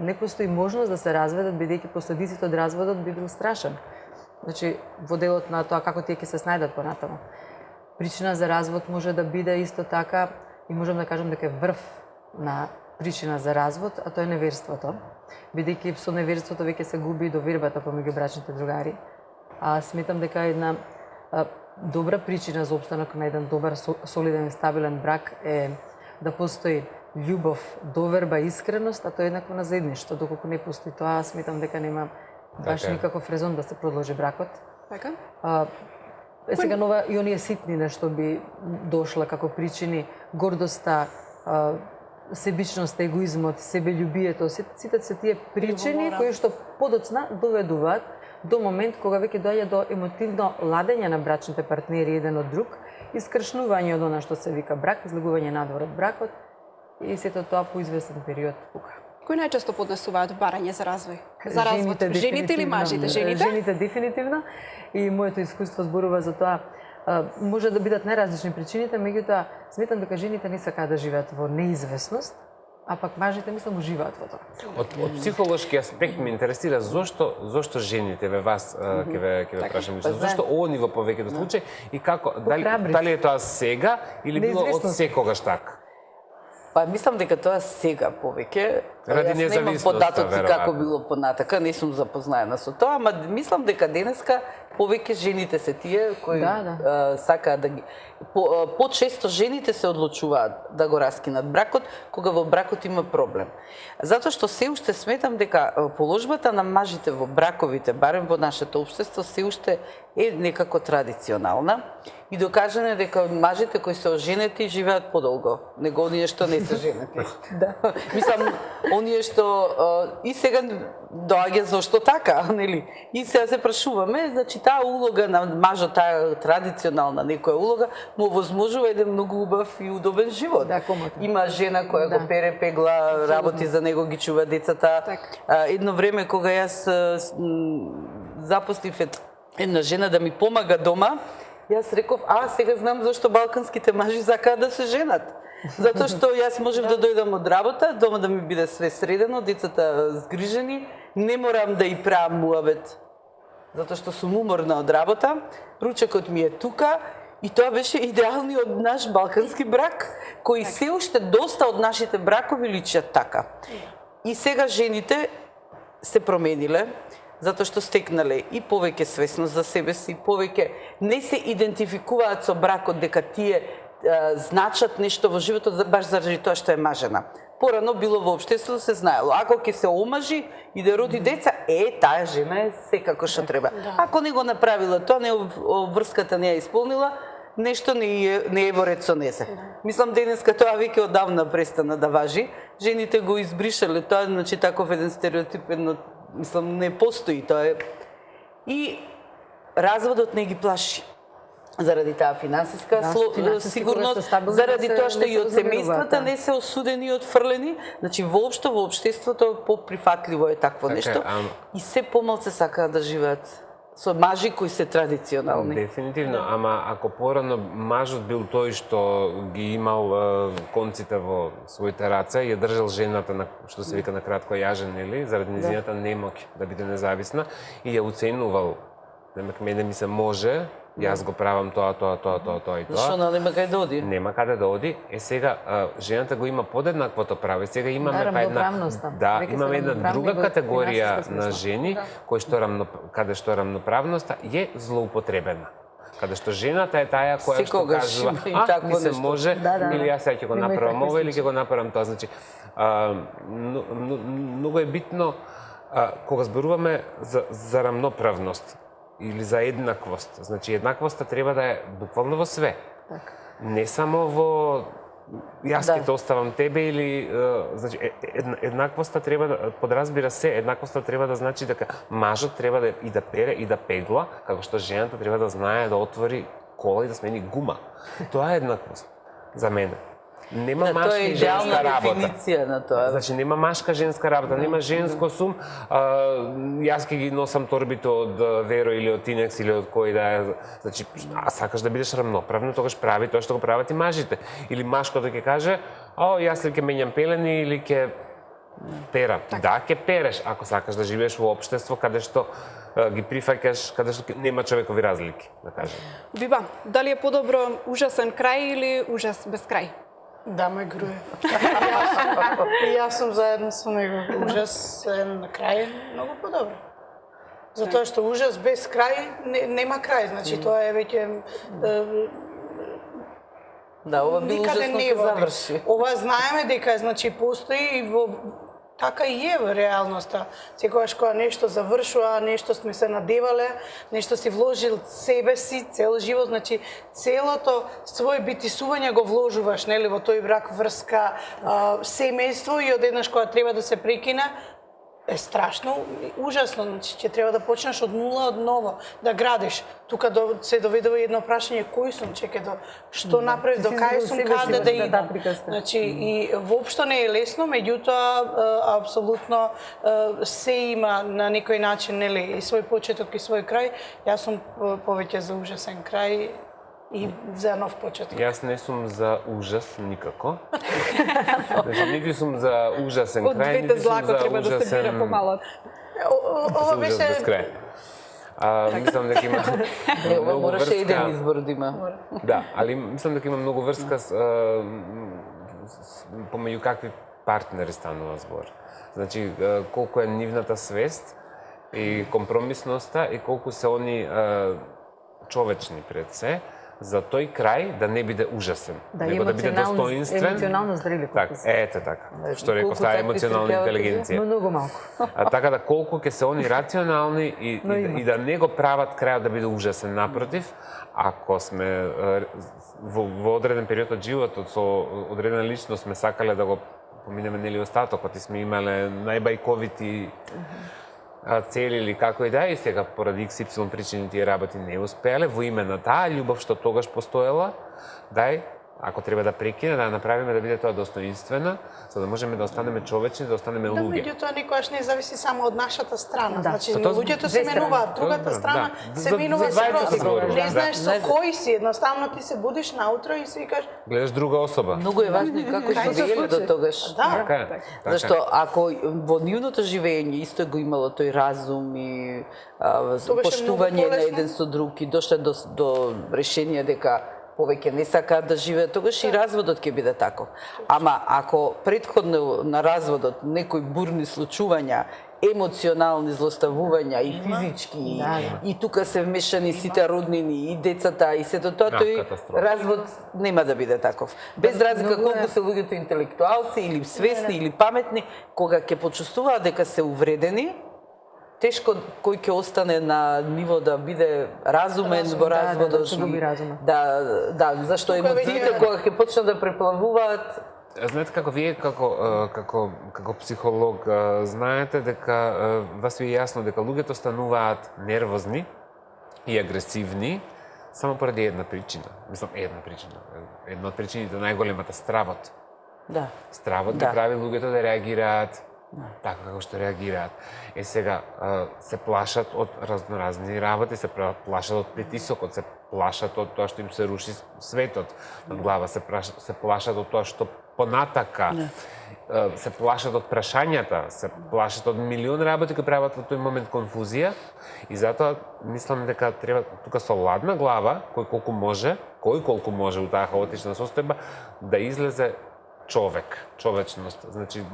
S4: не постои можност да се разведат, бидејќи последиците од разводот би бил страшен. Значи, во делот на тоа како тие ќе се снајдат понатаму. Причина за развод може да биде исто така, и можам да кажам дека е врв на причина за развод, а тоа е неверството. Бидејќи со неверството веќе се губи довербата помеѓу брачните другари. А сметам дека една добра причина за опстанок на еден добар, солиден и стабилен брак е да постои љубов, доверба, искреност, а тоа е еднакво на заедништво. Доколку не постои тоа, сметам дека нема баш
S2: Така е.
S4: никаков резон да се продолжи бракот.
S1: Така?
S4: Сега нова и оние ситни нешто би дошла како причини, гордоста, себичноста, егоизмот, себељубието, сите се тие причини кои што подоцна доведуваат до момент кога веќе доаѓа до емотивно ладење на брачните партнери еден од друг, искршнување од она што се вика брак, излегување надвор од бракот и сето тоа по известен период тука.
S1: Кои најчесто поднесуваат барање за развој? За развод? Жените или мажите? Жените?
S4: Жените дефинитивно. И моето искуство зборува за тоа. Може да бидат најразлични причините, меѓутоа сметам дека жените не сакаат да живеат во неизвестност, а пак мажите мислам уживаат во тоа.
S2: Од психолошки аспект ме интересира зошто жените ве вас ќе ве прашам лично, зошто ово ниво повеќе до случај и како дали е тоа сега или било од
S4: Неизвестност.
S2: секогаш така?
S3: Па мислам дека тоа сега повеќе.
S2: Ради
S3: Јас немам
S2: независноста,
S3: податоци
S2: веројатно.
S3: како било понатака, не сум запознаена со тоа, ама мислам дека денеска повеќе жените се тие кои сакаат да ги почесто жените се одлучуваат да го раскинат бракот кога во бракот има проблем. Затоа што се уште сметам дека положбата на мажите во браковите, барем во нашето општество, се уште е некако традиционална и докажано е дека мажите кои се оженети живеат подолго него оние што не се женети. Да. Мислам, оние што и сега доаѓа зошто така, нели? И сега се прашуваме, значи таа улога на мажот, таа традиционална некоја улога, му овозможува еден многу убав и удобен живот.
S4: Да, комотно.
S3: Има жена која го пере, пегла, работи за него, ги чува децата. Едно време кога јас запостив една жена да ми помага дома, јас реков, сега знам зашто балканските мажи сакаат да се женат. Затоа што јас можев да дојдам од работа, дома да ми биде све средено, децата згрижени, не морам да и правам муабет, затоа што сум уморна од работа, ручекот ми е тука и тоа беше идеалниот наш балкански брак, кој се уште доста од нашите бракови личат така. И сега жените се промениле, затоа што стекнале и повеќе свесност за себе си, повеќе не се идентификуваат со бракот дека тие значат нешто во животот баш заради тоа што е мажена. Порано било во општеството се знаело, ако ќе се омажи и да роди деца, таа жена е секако што треба. Ако не го направила тоа, врската не ја исполнила, нешто не е во ред со незе. Мислам денеска тоа веќе одавна престана да важи. Жените го избришале тоа, значи таков еден стереотип, мислам не постои тоа е. И разводот не ги плаши. заради таа финансиска
S4: финансиски,
S3: сигурност,
S4: кога се стабилни,
S3: заради
S4: не се-
S3: тоа што
S4: не
S3: и
S4: се
S3: од семејствата
S4: размеруваат,
S3: не се осудени и отфрлени, значи воопшто во општеството поприфатливо е такво
S2: Така е,
S3: нешто и се помалце сакаат да живеат со мажи кои се традиционални.
S2: Дефинитивно, ама ако порано мажот бил тој што ги имал конците во своите раце и ја држал жената на што се вика на кратко јажен, нели, заради незината немоќ да биде независна и ја уценувал. Немек мене ми се може, јас го правам тоа и тоа.
S3: Зашто она нема кај да оди?
S2: Нема каде да оди. Сега жената го има подеднаквото право. Сега имаме
S4: Да,
S2: па една
S4: рамноправноста.
S2: да,
S4: Веќе се
S2: имаме една
S4: рамноправни
S2: друга
S4: во
S2: категорија
S4: финансиска
S2: на
S4: смисла.
S2: жени кои што каде што рамноправноста е злоупотребена. Каде што жената е таја која што
S3: Секогаш
S2: кажува,
S3: има и такво
S2: ми се
S3: нешто.
S2: може,
S4: Да.
S2: или јас сега ќе го
S4: Има и
S2: направам
S4: такви
S2: ова или ќе
S4: случаи.
S2: го направам тоа. Значи, многу е битно кога зборуваме за рамноправност или за еднаквост. Значи, еднаквоста треба да е буквално во све.
S4: Така.
S2: Не само во јас
S3: Да.
S2: ќе те оставам тебе или значи еднаквоста треба да подразбира се, еднаквоста треба да значи дека мажот треба да и да пере и да пегла, како што жената треба да знае да отвори кола и да смени гума. Тоа е еднаквост за мене. Нема
S3: Да, тоа
S2: машка
S3: е
S2: и
S3: идеална
S2: женска работа.
S3: дефиниција на тоа.
S2: Значи нема машка женска работа, нема женско сум. Јас ќе ги носам торбите од Веро или од Тинекс или од кој да е. Значи, сакаш да бидеш рамноправна, тогаш прави тоа што го прават и мажите. Или машкото ќе каже, јас ли ќе менјам пелени или ќе перам. Да, ќе переш, ако сакаш да живееш во општество каде што ги прифаќаш, каде што нема човекови разлики, да кажем.
S1: Биба, дали е подобро ужасен крај или ужас без крај?
S5: Да, ме груе. И јас сум заедно со него. Ужасен крај е многу подобро. Затоа што ужас без крај нема крај, значи тоа е веќе
S3: Да, ова би
S5: никаде
S3: ужасно
S5: не
S3: ќе
S5: води.
S3: заврши.
S5: Ова знаеме дека значи постои и во така и е во реалноста. Секогаш кога нешто завршува, нешто сме се надевале, нешто си вложил себе си, цел живот, значи целото своје битисување го вложуваш, нели, во тој брак, врска, семејство и одеднаш кога треба да се прекине, е страшно, ужасно, значи ќе треба да почнеш од нула, од ново, да градиш. Тука се доведува едно прашање кој сум, чекај што направив, до кај сум, каде да идам. Значи и воопшто не е лесно, меѓутоа апсолутно се има на некој начин, нели, и свој почеток и свој крај. Јас сум повеќе за ужасен крај и за нов почеток.
S2: Јас не сум за ужас никако. Значи, ниту сум за ужасен
S1: Од
S2: крај,
S1: двете
S2: ниту сум
S1: злако
S2: за
S1: треба да се бира
S2: ужасен
S1: помало.
S5: Ова
S2: ужас без
S5: беше
S2: крај. Мислам дека има
S3: Ова
S2: многу
S3: мораше
S2: врска.
S3: еден избор да има.
S2: Да, али мислам дека има многу врска помеѓу какви партнери станува збор. Значи, колку е нивната свест и компромисноста и колку се они човечни пред се, за тој крај да не биде ужасен,
S4: Да,
S2: него да биде достоинствен.
S4: емоционално зрели.
S2: Така, ете така. Што реков,
S3: колку
S2: таа
S3: такви
S2: емоционална
S3: стрпјавате ви?
S2: интелигенција.
S4: Многу малку.
S2: Така да колку ќе се они рационални и да не го прават крајот да биде ужасен, напротив, ако сме во одреден период од животот со одредена личност сме сакале да го поминеме нели остатокот и сме имале најбајковити цели или како и да е, и сега поради XY причини тие работи не успеале, во име на таа љубов што тогаш постоела, дај, ако треба да прекине, да ја направиме да биде тоа достоинствена, за да можеме да останеме човечни, да останеме
S5: Да,
S2: луѓе.
S5: меѓутоа никогаш не зависи само од нашата страна.
S4: Да.
S5: Значи,
S2: Тоа
S5: луѓето се
S4: две страни.
S5: менуваат, другата
S2: Да.
S5: страна
S2: За-
S5: се
S2: за
S5: менува
S2: двајца се
S5: скроз.
S2: зборува,
S5: Не
S2: да.
S5: знаеш со
S3: Не.
S5: кој си, едноставно ти се будиш наутро и си викаш,
S2: Гледаш друга особа.
S3: Многу е важно и како
S5: Кај се
S3: живееле
S5: случи?
S3: до тогаш.
S5: да,
S2: Така е. Така е.
S3: Зашто ако во нивното живење исто го имало тој разум и
S5: Тогаш е
S3: поштување
S5: многу
S3: на
S5: полесно.
S3: еден со друг и дошле до решение дека повеќе не сакаат да живеат, тогаш и разводот ќе биде таков. Ама ако претходно на разводот некои бурни случувања, емоционални злоставувања и физички, и тука се вмешани сите роднини и децата и сето тоа,
S2: Да,
S3: тој
S2: катастрофа.
S3: развод нема да биде таков. Без разлика
S4: многу е-
S3: колку се луѓето интелектуалци или свесни или паметни, кога ќе почувствуваат дека се увредени, тешко кој ќе остане на ниво да биде разумен во
S4: да,
S3: разводот.
S4: да се губи разумот.
S3: Да, зашто
S5: Тука
S3: емоциите
S5: веќе-
S3: кога ќе почнат да преплавуваат,
S2: Знаете како вие како психолог знаете дека вас ви е јасно дека луѓето стануваат нервозни и агресивни само поради една причина. Мислам, една причина. Една од причините најголемата стравот.
S3: Да.
S2: Стравот ги
S3: Да.
S2: прави луѓето да реагираат така како што реагираат. Сега се плашат од разноразни работи, се плашат од притисокот, се плашат од тоа што им се руши светот над глава, се плашат од тоа што понатака, се плашат од прашањата, се плашат од милион работи кои прават во тој момент конфузија и затоа мислам дека треба тука со ладна глава, кој колку може у таа хаотична состојба да излезе човек, човечност. Значи,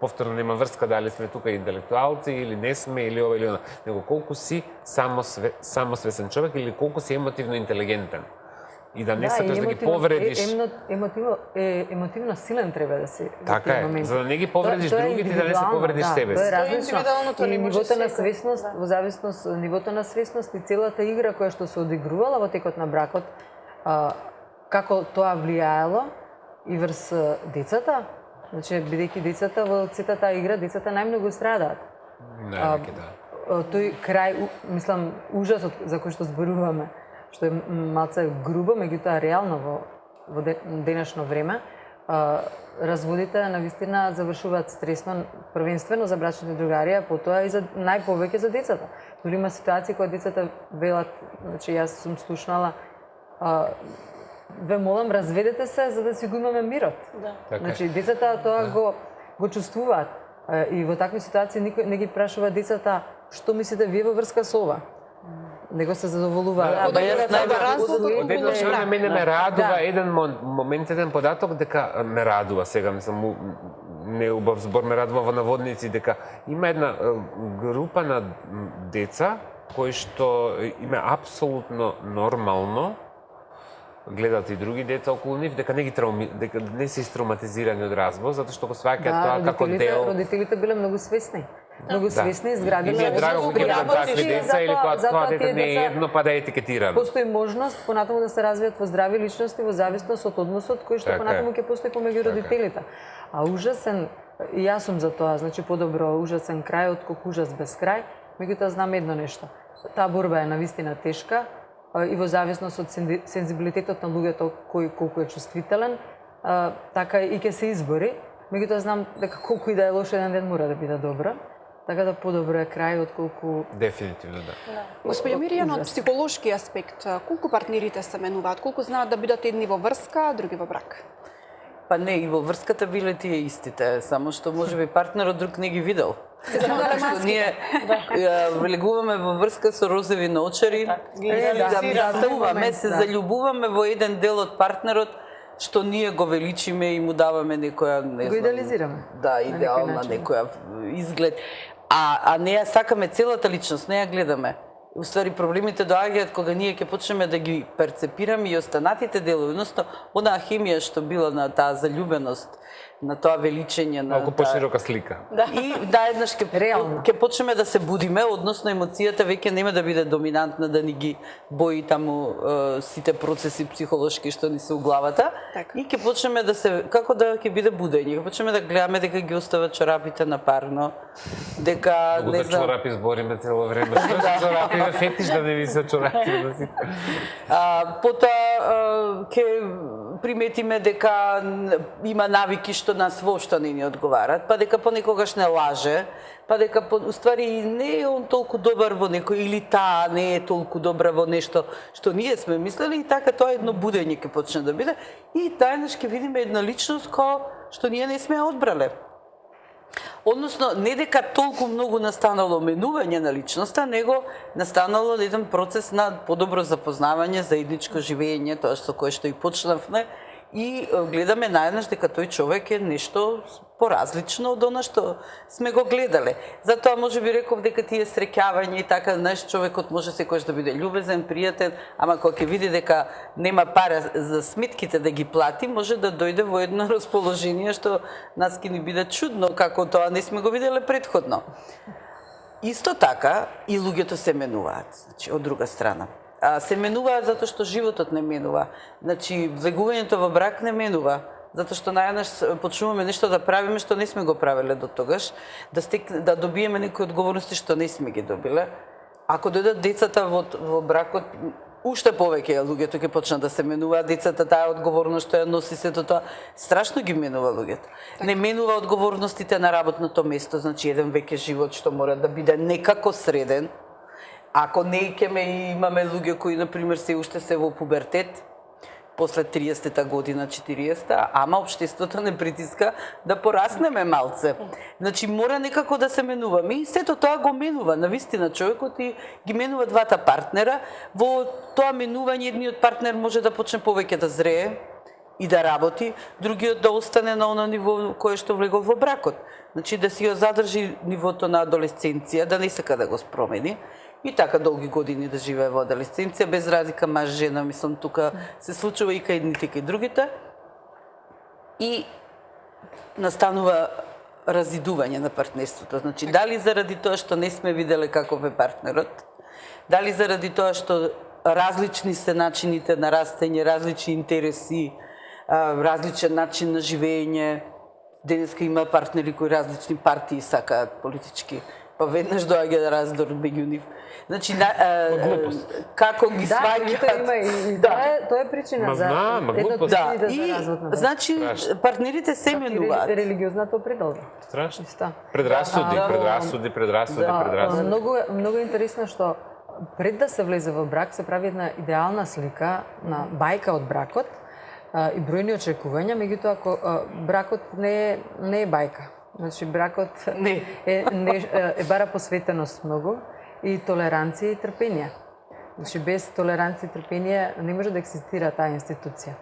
S2: повторно нема врска дали сме тука интелектуалци или не сме, или ова или она, него колку си самосвесен човек или колку си емотивно интелигентен. И да не сакаш да ги повредиш.
S4: Емотивно силен треба да си
S2: Така е, за да не ги повредиш другите и да не се повредиш себе
S4: Тоа е
S2: си.
S4: различно.
S5: индивидуалното не
S4: И
S5: може
S4: нивото на
S5: секој.
S4: свесност, во зависност нивото на свесност и целата игра која што се одигрувала во текот на бракот, како тоа влијаело и врз децата. Значи, бидејќи децата во сета таа игра, децата најмногу страдаат.
S2: Највеќе да.
S4: Тој крај, мислам, ужасот за кој што зборуваме, што е малце грубо, меѓутоа реално во денешно време, разводите навистина завршуваат стресно, првенствено за брачните другари, а потоа и за најповеќе за децата. Дори има ситуации кога децата велат, значи јас сум слушнала, ве молам, разведете се за да си го имаме мирот.
S2: Така е.
S4: Значи, децата тоа го чувствуваат. И во такви ситуации никој не ги прашува децата што мислите вие во врска со ова. Него се задоволуваат.
S3: јас
S2: Од една страна мене ме радува еден момент, еден податок дека ме радува сега, мислам, не убав збор, ме радува во наводници дека има една група на деца кои што има апсолутно нормално гледаат и други деца околу нив, дека не се истравматизирани од развод, затоа што го сваќаат тоа како дел.
S4: Родителите биле многу свесни. Многу свесни, изградиле.
S2: И ми е драго кога гледам такви деца или кога тоа дете не е едно па да е етикетирано.
S4: Постои можност понатаму да се развијат во здрави личности во зависност од односот кој што
S2: Така е.
S4: понатаму ќе постои помеѓу родителите. А ужасен, и јас сум за тоа, значи подобро ужасен крај отколку ужас без крај, меѓутоа знам едно нешто. Таа борба е навистина тешка и во зависност од сензибилитетот на луѓето кој колку е чувствителен, така и ќе се избори. Меѓутоа знам дека колку и да е лош еден ден мора да биде добро. Така да подобро е крај отколку
S2: Дефинитивно да.
S1: Господја Миријан, од психолошки аспект, колку партнерите се менуваат, колку знаат да бидат едни во врска, а други во брак?
S3: Па не, и во врската биле тие истите, само што можеби партнерот друг не ги видел. Што ние влегуваме во врска со розови наочари, да мислуваме, се заљубуваме во еден дел од партнерот што ние го величиме и му даваме некоја, не
S4: го
S3: знам,
S4: идеализираме.
S3: да,
S4: на некој
S3: идеална
S4: начин.
S3: некоја изглед. А не ја сакаме целата личност, не ја гледаме. Уствари проблемите доаѓаат кога ние ќе почнеме да ги перцепираме и останатите делови, односно онаа хемија што била на таа заљубеност, на тоа величење, на
S2: Малку поширока слика.
S3: И да, еднаш
S4: Реално.
S3: ќе почнеме да се будиме, односно емоцијата веќе нема да биде доминантна, да ни ги бои таму сите процеси психолошки што ни се у главата.
S1: Така.
S3: И ќе почнеме да се, како да ќе биде будење, ќе почнеме да гледаме дека ги остават чорапите на парно, дека
S2: Многу
S3: не
S2: за
S3: знам,
S2: чорапи збориме цело време. Што се чорапи? Фетиш да не ви се чорапи. Да си...
S3: Потоа ќе приметиме дека има навики што нас воопшто не ни одговарат, па дека понекогаш не лаже, па дека уствари не е он толку добар во некој или таа не е толку добра во нешто што ние сме мислели и така тоа едно будење ќе почне да биде и тајнаш ќе видиме една личност што ние не сме ја одбрале. Односно, не дека толку многу настанало менување на личноста, него настанало еден процес на подобро запознавање, заедничко живење, тоа со кое што и почнавме, и гледаме наеднаш дека тој човек е нешто поразлично од она што сме го гледале. Затоа може би реков дека тие среќавања и така, знаеш, човекот може секојаш да биде љубезен, пријатен, ама кога ќе види дека нема пара за сметките да ги плати, може да дојде во едно расположение што нас ќе ни биде чудно како тоа не сме го виделе претходно. Исто така и луѓето се менуваат, значи од друга страна. Се менуваат затоа што животот не менува. Значи, влегувањето во брак не менува. Затоа што најнаш почнуваме нешто да правиме што не сме го правеле до тогаш, да добиеме некои одговорности што не сме ги добиле. Ако дојдат децата во бракот, уште повеќе луѓето ќе почнат да се менуваат, децата таа одговорност што ја носи сето тоа, страшно ги менува луѓето. Не менува одговорностите на работното место, значи еден веќе живот што мора да биде некако среден. Ако не имаме луѓе кои, например, се уште се во пубертет, после 30-та година, 40-та, ама општеството не притиска да пораснеме малце. Значи, мора некако да се менуваме и сето тоа го менува. Навистина, човекот и ги менува двата партнера. Во тоа менување, едниот партнер може да почне повеќе да зрее и да работи, другиот да остане на оно ниво кое што влегол во бракот. Значи, да си ја задржи нивото на адолесценција, да не сака да го спромени. И така долги години да живее во адолесценција, без разлика маж-жена, мислам, тука се случува и кај едните и кај другите. И настанува разидување на партнерството. Значи, дали заради тоа што не сме виделе каков е партнерот, дали заради тоа што различни се начините на растење, различни интереси, различен начин на живење. Денеска има партнери кои различни партии сакаат политички, па веднаш доаѓа раздор меѓу нив. Значи, како ги сваќаат.
S4: Има и тоа е причина за едно од
S3: да,
S4: и
S3: значи партнерите се менуваат.
S4: Религиозната определба.
S2: Страшно. Предразсуди.
S4: Многу интересно што пред да се влезе во брак се прави една идеална слика на бајка од бракот и бројни очекувања, меѓутоа ако бракот не е бајка. Значи бракот е бара посветеност многу и толеранција и трпение. Значи без толеранција и трпение не може да екзистира таа институција.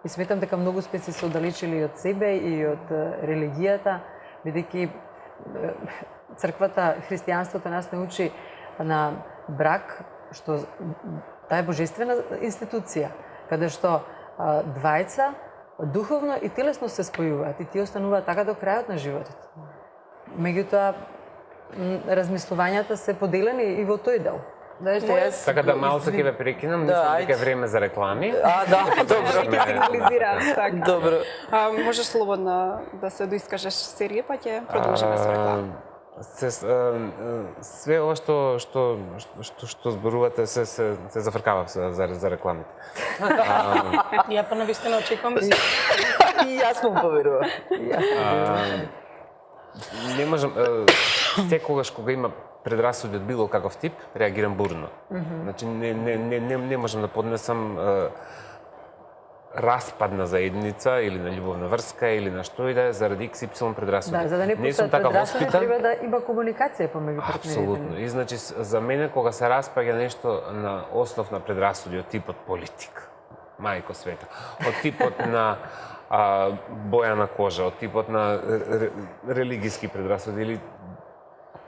S4: И сметам дека многу специ се оддалечили од себе и од религијата, бидејќи црквата, христијанството нас не учи на брак, што таа е божествена институција, каде што двајца духовно и телесно се спојуваат и тие остануваат така до крајот на животот. Меѓутоа, размислувањата се поделени и во тој дел.
S2: Така да малце ќе ве прекинам, мислам дека е време за реклами.
S3: Добро. Добро.
S1: Можеш слободно да се доискажеш серија, па ќе продолжиме со реклама.
S2: Све ова што зборувате се зафркава за рекламите.
S5: Ја па навистина очекувам
S3: и јас му поверувам.
S2: Не можам, секогаш кога има предрасуди од било каков тип, реагирам бурно. Значи, не можам да поднесам распад на заедница или на љубовна врска или на што и да е заради XY предрасуди.
S4: Да, за да не постат предрасуди, треба да има комуникација помеѓу партнерите.
S2: Апсолутно. И значи за мене кога се распаѓа нешто на основ на предрасуди од типот политика, мајко света, од типот на боја на кожа, од типот на религиски предрасуди или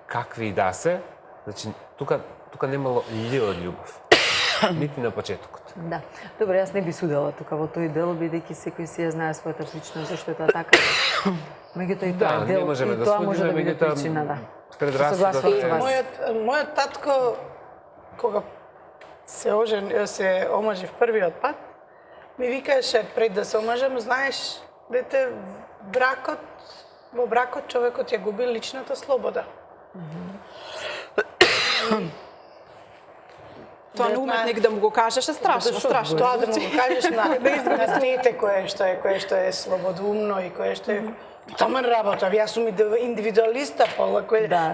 S2: какви и да се, значи тука немало од љубов. Нити на почетокот.
S4: Да. Добро, јас не би судела тука во тој дел, бидејќи секој си ја знае својата личност, зашто е тоа така. Меѓутоа и тоа дел, и тоа може да биде причина, да.
S5: Мојот татко, кога се омажи в првиот пат, ми викаше пред да се омажам, знаеш, дете, во бракот човекот ја губи личната слобода.
S1: Тоа на уметник да му го кажеш е страшно.
S5: Тоа да му го кажеш на дете кое што е слободумно и кое што е таман работа. Јас сум индивидуалиста,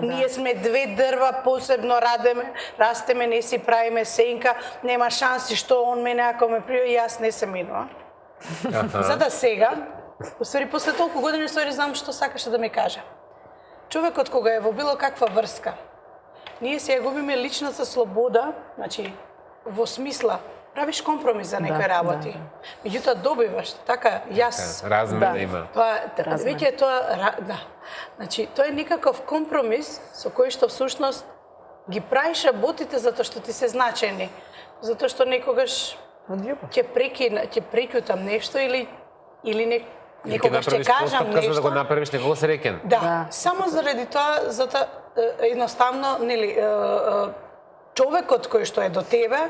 S5: ние сме две дрва, посебно растеме, не си правиме сенка, нема шанси што он мене ако ме пријави, јас не се минува. За да сега, уствари после толку години знам што сакаше да ми каже. Човекот кога е во било каква врска, ние се ја губиме личната слобода, значи во смисла правиш компромис за некои работи. Меѓутоа добиваш, така јас
S2: размена има.
S5: Веќе тоа значи тоа е некаков компромис со кој што всушност ги правиш работите затоа што ти се значени, затоа што некогаш ќе прекјутам нешто или некогаш ќе кажам нешто.
S2: Да го направиш некого среќен.
S5: Да, само заради тоа, едноставно, нели, човекот кој што е до тебе,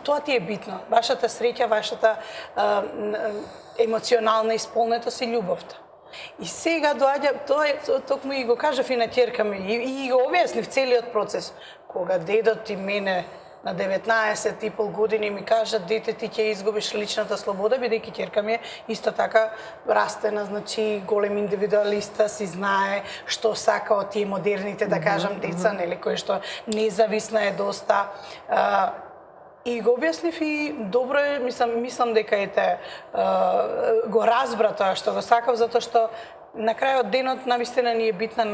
S5: тоа ти е битно. Вашата среќа, вашата емоционална исполнетост и љубовта. И сега доаѓа, тоа токму и го кажав и на ќерка ми, и го објаснив целиот процес. Кога дедот и мене на 19 и пол години ми кажат дете ти ќе изгубиш личната слобода, бидејќи ќерка ми е исто така растена, значи голем индивидуалиста, си знае што сака од тие модерните, да кажам, деца, нели, кои што независна е доста. И го објаснив и добро е, мислам дека го разбра тоа што го сакав, затоа што на крајот денот навистина ни е битна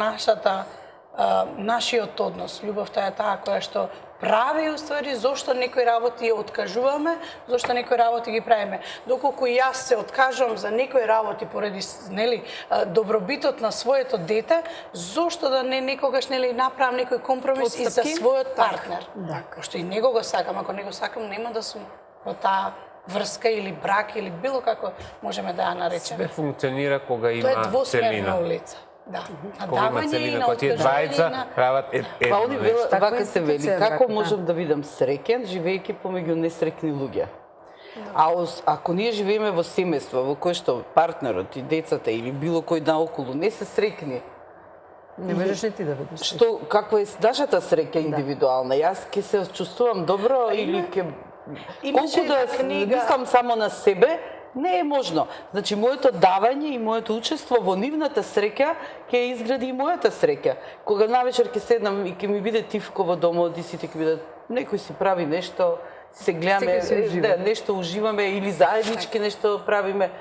S5: нашиот однос. Љубовта е таа која што прави уствари зошто некои работи ја откажуваме, зошто некои работи ги правиме. Доколку јас се откажувам за некои работи поради, нели, добробитот на своето дете, зошто да не некогаш, нели, направам некој компромис и за својот партнер. Што и него го сакам, ако не го сакам, нема да сум во таа врска или брак или било како можеме да ја наречеме.
S2: Све функционира кога има
S5: Тоа е двосмерна
S2: целина.
S5: улица. Да,
S2: Кога има целина, кога тие двајца прават
S3: Па они
S2: едно нешто.
S3: вака се вели,
S4: институција,
S3: како
S4: вака,
S3: можам да бидам среќен живеејќи помеѓу несреќни луѓе? А ако ние живееме во семејство во кое што партнерот и децата или било кој наоколу не се среќни,
S4: Не можеш ни ти да видиш.
S3: што каква е нашата среќа индивидуална? Јас ќе се чувствувам добро или ќе
S5: Имаше
S3: колку да
S5: една книга-
S3: мислам само на себе, не е можно. Значи моето давање и моето учество во нивната среќа ќе изгради и мојата среќа. Кога навечер ќе седнам и ќе ми биде тивко во домот и сите ќе бидат некој си прави нешто, се гледаме,
S4: Секој си ужива.
S3: да, нешто уживаме или заеднички нешто правиме.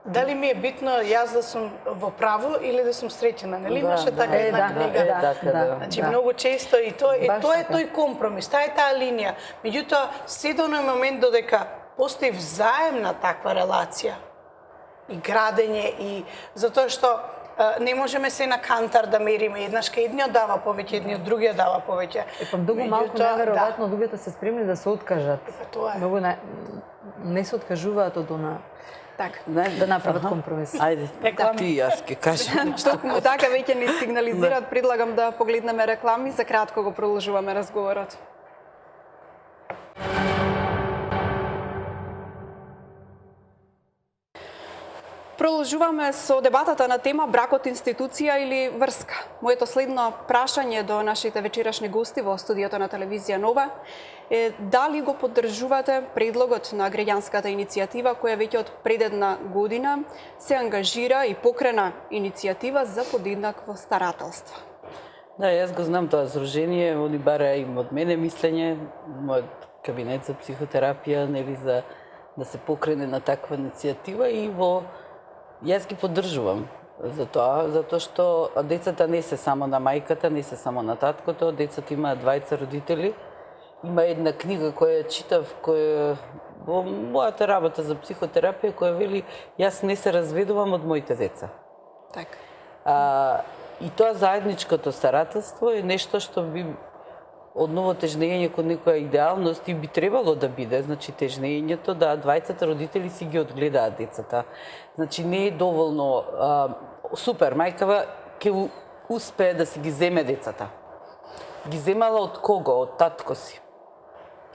S5: Дали ми е битно јас да сум во право или да сум среќена, нели? Имаше така една книга. Значи многу често и тоа е тој компромис, таа е таа линија. Меѓутоа, се до оној момент додека постои взаемна таква релација и градење и затоа што не можеме се на кантар да мериме, еднаш кај едниот дава повеќе, едниот другиот дава повеќе.
S4: Па многу малку
S5: Меѓутоа,
S4: неверојатно луѓето се спремни да се откажат.
S5: Тоа е.
S4: Многу не се откажуваат од она
S1: Така.
S4: да направат компромис.
S3: Ајде, ти и јас ќе кажем нешто.
S1: Токму така веќе ни сигнализираат, предлагам да погледнеме реклами, за кратко го продолжуваме разговорот. Продолжуваме со дебатата на тема бракот институција или врска. Моето следно прашање до нашите вечерашни гости во студиото на телевизија Нова е дали го поддржувате предлогот на граѓанската иницијатива која веќе од пред една година се ангажира и покрена иницијатива за подеднакво старателство.
S3: Да, јас го знам тоа здружение, они бара им од мене мислење, мојот кабинет за психотерапија, нели, за да се покрене на таква иницијатива и јас ги поддржувам за тоа, затоа што децата не се само на мајката, не се само на таткото, децата имаат двајца родители. Има една книга која ја читав, која во мојата работа за психотерапија, која вели јас не се разведувам од моите деца.
S1: Така.
S3: И тоа заедничкото старателство е нешто што би од ново тежнење кон некоја идеалност и би требало да биде, значи тежнењето да двајцата родители си ги одгледаат децата. Значи не е доволно супер, мајкава ќе успее да си ги земе децата. Ги земала од кого? Од татко си.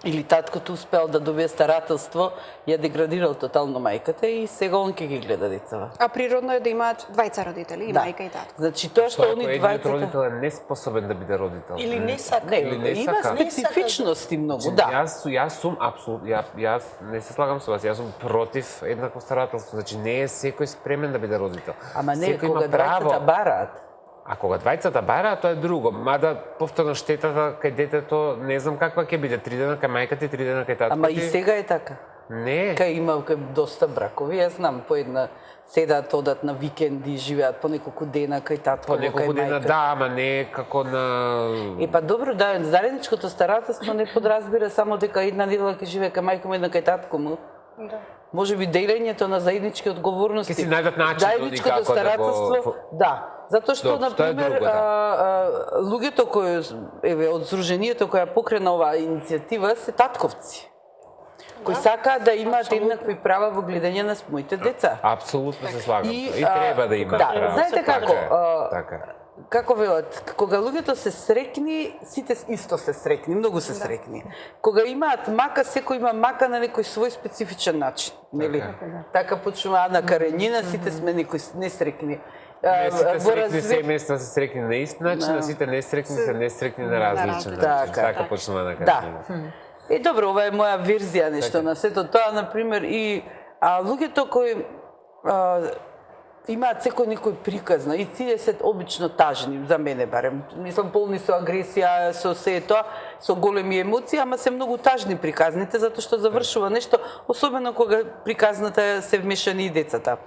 S3: Или таткото успеал да добие старателство, ја деградирал тотално мајката и сега он ќе ги гледа децава.
S1: А природно е да имаат двајца родители, и мајка и татко.
S3: Значи тоа што они
S2: Едниот
S3: двајцата
S2: родител е неспособен да биде родител.
S5: Или не сака.
S3: не,
S2: Или не
S3: има
S2: сака.
S3: специфичности многу, да.
S2: Јас сум апсолутно, јас не се слагам со вас, јас сум против еднакво старателство. Значи не е секој спремен да биде родител.
S3: Ама не,
S2: Секој има
S3: кога
S2: право.
S3: двајцата бараат.
S2: А кога двајцата бараат, тоа е друго. Мада повторно штетата кај детето не знам каква ќе биде, 3 дена кај мајката и 3 дена кај таткото.
S3: Ама и сега е така.
S2: Не.
S3: Кај има доста бракови, јас знам, по една седат, одат на викенди, живеат по неколку дена кај татко,
S2: По неколку дена, да, ама не како на...
S3: Па добро, да, заедничкото старателство не подразбира само дека една недела ќе живее кај мајка му, една кај татко му.
S5: Да.
S3: Може би делењето на заеднички одговорности.
S2: Ќе си најдат начин
S3: заедничкото
S2: како да го-
S3: старателство, да. Затоа што,
S2: Добро, тоа е
S3: например,
S2: друго,
S3: луѓето кои, еве, од здруженијето која покрена оваа иницијатива се татковци. Кои сакаат да имаат еднакви права во гледање на своите деца.
S2: Апсолутно се слагам.
S3: И,
S2: И треба да има
S3: да,
S2: права.
S3: знаете
S2: Така
S3: како,
S2: е, така е.
S3: Како велат, кога луѓето се среќни, сите исто се среќни, многу се среќни. Кога имаат мака, секој има мака на некој свој специфичен начин, нели? Така почнува Ана Каренина, сите сме некои несреќни.
S2: Не сите
S3: во
S2: среќни
S3: развив...
S2: семејства се среќни на ист начин, а сите несреќни се несреќни на различен
S1: различен
S2: начин.
S3: начин.
S2: Така почнува на
S3: Да.
S2: картина.
S3: И добро, ова е моја верзија нешто
S2: Така.
S3: на сето тоа, например, и луѓето кои имаат секој некој приказна и тие се обично тажни, за мене барем. Мислам, полни со агресија, со се тоа, со големи емоции, ама се многу тажни приказните, затоа што завршува нешто, особено кога приказната се вмешани и децата.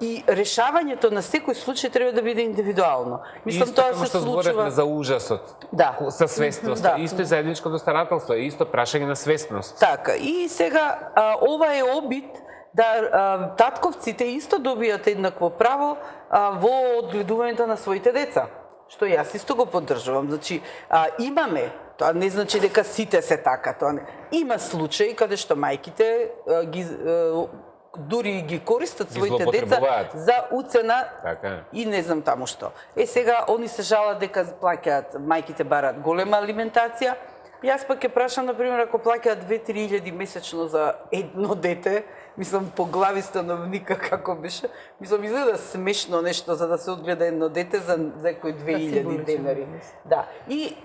S3: И решавањето на секој случај треба да биде индивидуално. Мислам,
S2: Исто
S3: тоа
S2: како
S3: се
S2: што
S3: случува...
S2: зборевме за ужасот.
S3: Да.
S2: Со свесноста.
S3: Да.
S2: Исто и заедничкото старателство, исто прашање на свесност.
S3: Така, и сега ова е обид да татковците исто добијат еднакво право во одгледувањето на своите деца. Што јас исто го поддржувам. Значи, имаме, тоа не значи дека сите се така, тоа не. Има случаи каде што мајките дури ги користат своите деца за уцена
S2: Така.
S3: и не знам таму што. Сега они се жалат дека плаќаат, мајките барат голема алиментација. Јас пак ќе прашам, например, ако плаќаат 2-3 илјади месечно за едно дете, мислам, по глави становника како беше, мислам, изгледа смешно нешто за да се одгледа едно дете за некои 2000 денари. Да. И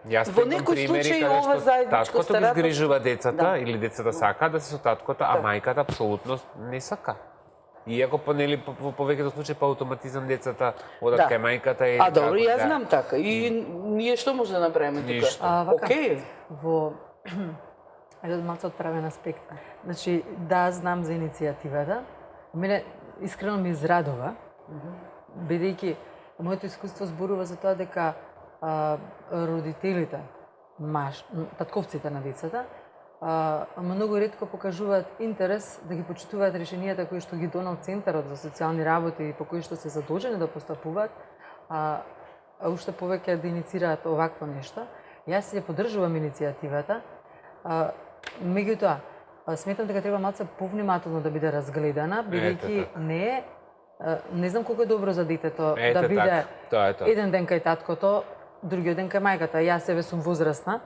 S2: Јас
S3: во
S2: имам
S3: некој
S2: примери
S3: случај
S2: каде
S3: ова
S2: што
S3: заедничко
S2: таткото ги
S3: старателство-
S2: згрижува децата
S3: Да.
S2: или децата сакаат да се со таткото, а мајката апсолутно не сака. Иако по нели во повеќето случаи по автоматизам децата одат кај мајката и
S3: добро, јас
S2: да.
S3: знам така. И ние што може да направиме тука?
S2: Ништо.
S4: Вака,
S3: Океј.
S4: во ајде од малку одправен аспект. Значи, да, знам за иницијативата. Мене искрено ми израдува, бидејќи моето искуство зборува за тоа дека родителите, татковците на децата, многу ретко покажуваат интерес да ги почитуваат решенијата кои што ги донал Центарот за социјални работи и по кои што се задолжени да постапуваат, а уште повеќе да иницираат овакво нешто. Јас ја поддржувам иницијативата, меѓутоа, сметам дека треба малку повнимателно да биде разгледана, бидејќи не знам колку е добро за детето да биде еден ден кај таткото, другиот ден кај мајката. Јас себе сум возрастна.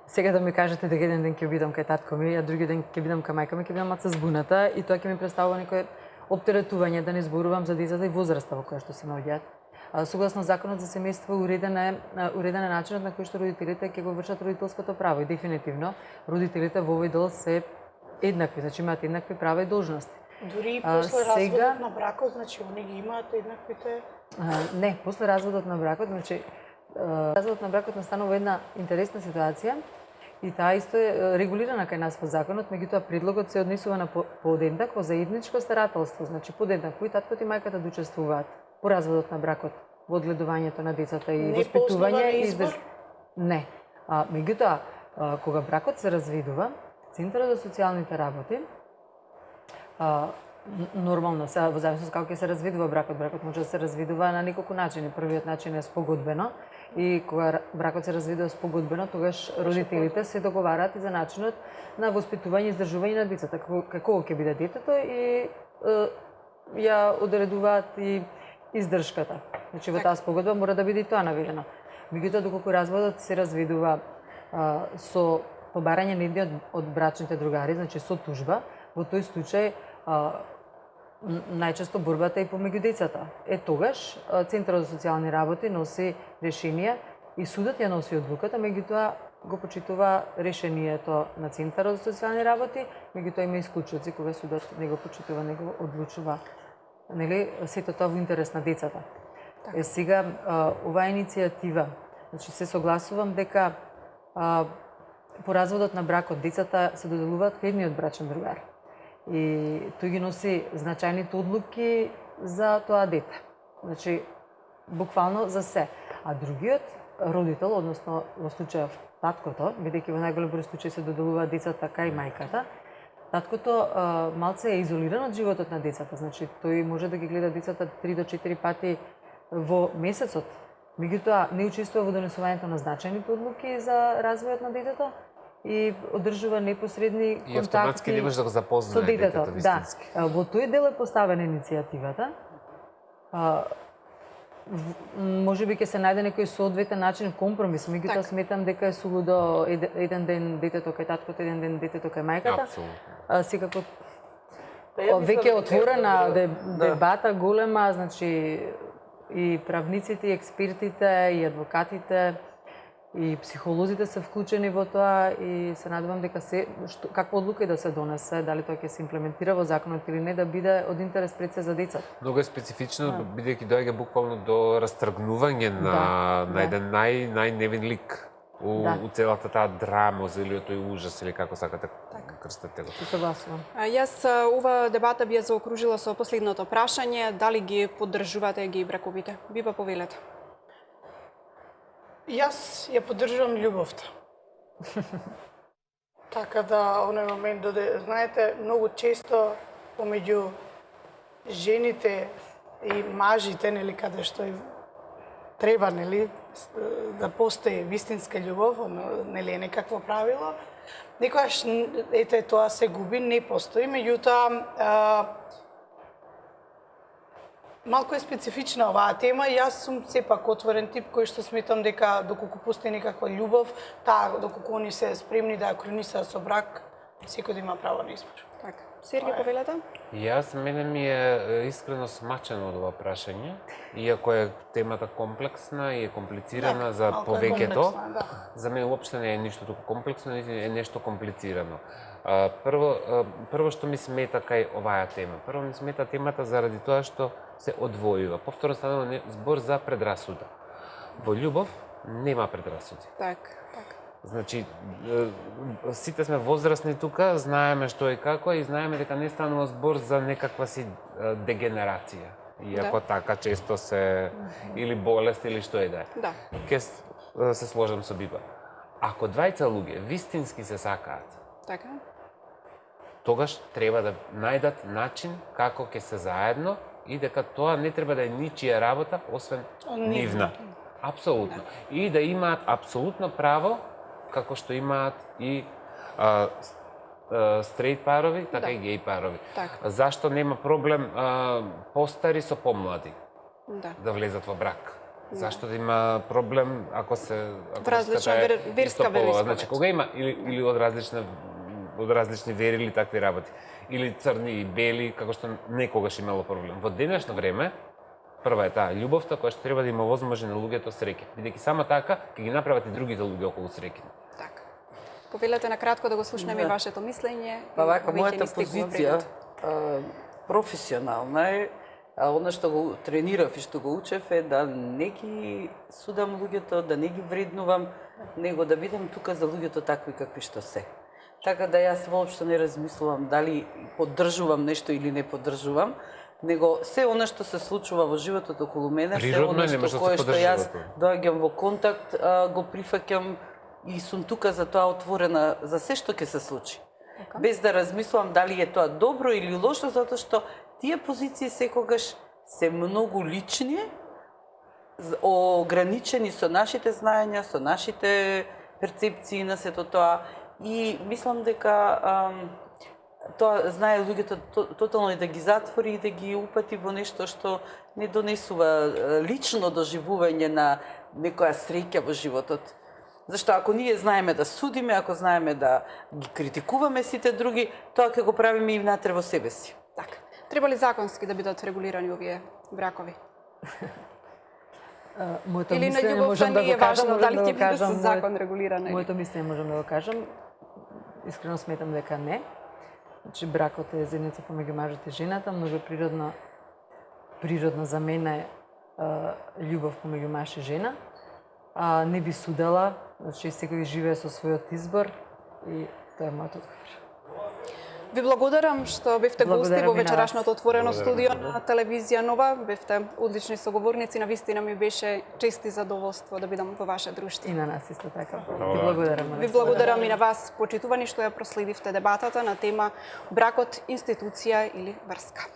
S4: Сега да ми кажете дека еден ден ќе бидам кај татко ми, а другиот ден ќе бидам кај мајка ми, ќе бидам малку збуната и тоа ќе ми представува некое оптеретување, да не зборувам за децата и возраста во која што се наоѓаат. Согласно законот за семејство уреден е начинот на кој што родителите ќе го вршат родителското право и дефинитивно родителите во овој дел се еднакви, значи имаат еднакви права и должности.
S5: Дури и после разводот на бракот, значи они ги имаат еднаквите...
S4: Не, после разводот на бракот, значи разводот на бракот настанува една интересна ситуација и таа исто е регулирана кај нас во законот, меѓутоа предлогот се однесува на подеднакво заедничко старателство, значи подеднакво и таткото и мајката да учествуваат по разводот на бракот во одгледувањето на децата и воспитување и Не. Меѓутоа, кога бракот се развидува, Центарот за социјалните работи нормално се во зависност како ќе се развидува бракот може да се развидува на неколку начини. Првиот начин е спогодбено и кога бракот се развидува спогодбено, тогаш родителите се договараат и за начинот на воспитување и издржување на децата, како ќе биде детето и ја одредуваат и издршката. Значи во таа спогодба мора да биде и тоа наведено. Меѓутоа доколку разводот се развидува со побарање на едниот од брачните другари, значи со тужба, во тој случај најчесто борбата е помеѓу децата. Тогаш Центарот за социјални работи носи решение и судот ја носи одлуката, меѓутоа го почитува решението на Центарот за социјални работи, меѓутоа има исклучоци кога судот не го почитува, не го одлучува. Нели, сето тоа во интерес на децата. Сега, оваа иницијатива, значи се согласувам дека по разводот на бракот децата се доделуваат кај едниот брачен другар. И тој ги носи значајните одлуки за тоа дете. Значи, буквално за се. А другиот родител, односно во случајов таткото, бидејќи во најголем број случаи се доделуваат децата кај мајката, таткото малце е изолиран од животот на децата. Значи, тој може да ги гледа децата 3 до 4 пати во месецот. Меѓутоа, не учествува во донесувањето на значајните одлуки за развојот на детето и одржува непосредни контакти.
S2: И автоматски не може да го запознае детето вистински.
S4: Да, во тој дел е поставена иницијативата. Може би ќе се најде некој соодветен начин компромис, меѓутоа сметам дека е сулудо еден ден детето кај таткото, еден ден детето кај мајката.
S2: Апсолутно.
S4: Секако Веќе е отворена
S3: Да.
S4: дебата голема, значи и правниците, и експертите, и адвокатите, и психолозите се вклучени во тоа и се надевам дека каква одлука и да се донесе, дали тоа ќе се имплементира во законот или не, да биде од интерес пред се за децата.
S2: Многу е специфично, бидејќи доаѓа буквално до растргнување на еден најневин лик у целата таа драма или тој ужас или како сакате крстате го.
S4: Се согласувам.
S1: Јас ова дебата би ја заокружила со последното прашање, дали ги поддржувате геј браковите? Ви па повелете.
S5: Јас ја поддржувам љубовта. Така да, оној момент знаете, многу често помеѓу жените и мажите, нели, каде што и треба, нели, да постои вистинска љубов, нели, е некакво правило, некојаш, ете, тоа се губи, не постои, меѓутоа, малку е специфична оваа тема. Јас сум сепак отворен тип кој што сметам дека доколку постои некаква љубов, доколку они се спремни да ја кронисаат со брак, секој да има право на избор.
S1: Така. Сергеј, повелете?
S2: Јас, мене ми е искрено смачено од ова прашање, иако е темата комплексна и е комплицирана за повеќето. За мене уопште не е ништо толку комплексно, нити е нешто комплицирано. Прво што ми смета кај оваа тема. Прво ми смета темата заради тоа што се одвојува. Повторно станува збор за предрасуда. Во љубов нема предрасуди.
S1: Така.
S2: Значи, сите сме возрастни тука, знаеме што и како и знаеме дека не станува збор за некаква си дегенерација. Иако така често се или болест или што и да е.
S1: Да.
S2: Ке се сложам со Биба. Ако двајца луѓе вистински се сакаат,
S1: Така.
S2: тогаш треба да најдат начин како ќе се заедно и дека тоа не треба да е ничија работа, освен нивна. Апсолутно. И да имаат апсолутно право, како што имаат и стрейт парови, така и геј парови.
S1: Така.
S2: Зашто нема проблем постари со помлади
S1: Да.
S2: влезат во брак? Зашто да има проблем ако се
S1: различна верска вероисповед.
S2: Значи кога има или од различни вери или такви работи, или црни и бели, како што некогаш имало проблем. Во денешно време прва е таа љубовта која што треба да има возможност на луѓето среќа, бидејќи само така ќе ги направат и другите луѓе околу среќни.
S1: Така. Повелете на кратко да го слушнеме вашето мислење.
S3: Па вака, мојата позиција професионална е, она што го тренирав и што го учев е да не ги судам луѓето, да не ги вреднувам, него да бидам тука за луѓето такви какви што се. Така да јас воопшто не размислувам дали поддржувам нешто или не поддржувам, него се она што се случува во животот околу мене, се она што јас доаѓам во контакт, го прифаќам и сум тука за тоа отворена за се што ќе се случи. Без да размислувам дали е тоа добро или лошо, затоа што тие позиции секогаш се многу лични, ограничени со нашите знаења, со нашите перцепции на сето тоа. И мислам дека тоа знае луѓето тотално и да ги затвори и да ги упати во нешто што не донесува лично доживување на некоја среќа во животот. Зашто ако ние знаеме да судиме, ако знаеме да ги критикуваме сите други, тоа ќе го правиме и внатре во себе си.
S1: Така. Треба ли законски да бидат регулирани овие бракови?
S4: Моето
S1: Или на
S4: мислење
S1: љубовта
S4: можам да
S1: не е
S4: го кажам,
S1: важно дали
S4: можам
S1: ќе
S4: да го
S1: биде со
S4: кажам.
S1: закон регулирана или?
S4: Моето мислење можам да го кажам. Искрено сметам дека не. Значи бракот е заедница помеѓу мажот и жената, многу е природна за мене љубов помеѓу маж и жена. Не би судела, значи секој живее со својот избор и тоа е мојот одговор.
S1: Ви благодарам што бевте гости во вечерашното отворено
S4: Благодарам.
S1: студио на телевизија Нова. Бевте одлични соговорници, навистина ми беше чест и задоволство да бидам во ваше друштво.
S4: И на нас исто така. Ти благодарам.
S1: Ви благодарам и на вас, почитувани, што ја проследивте дебатата на тема бракот, институција или врска.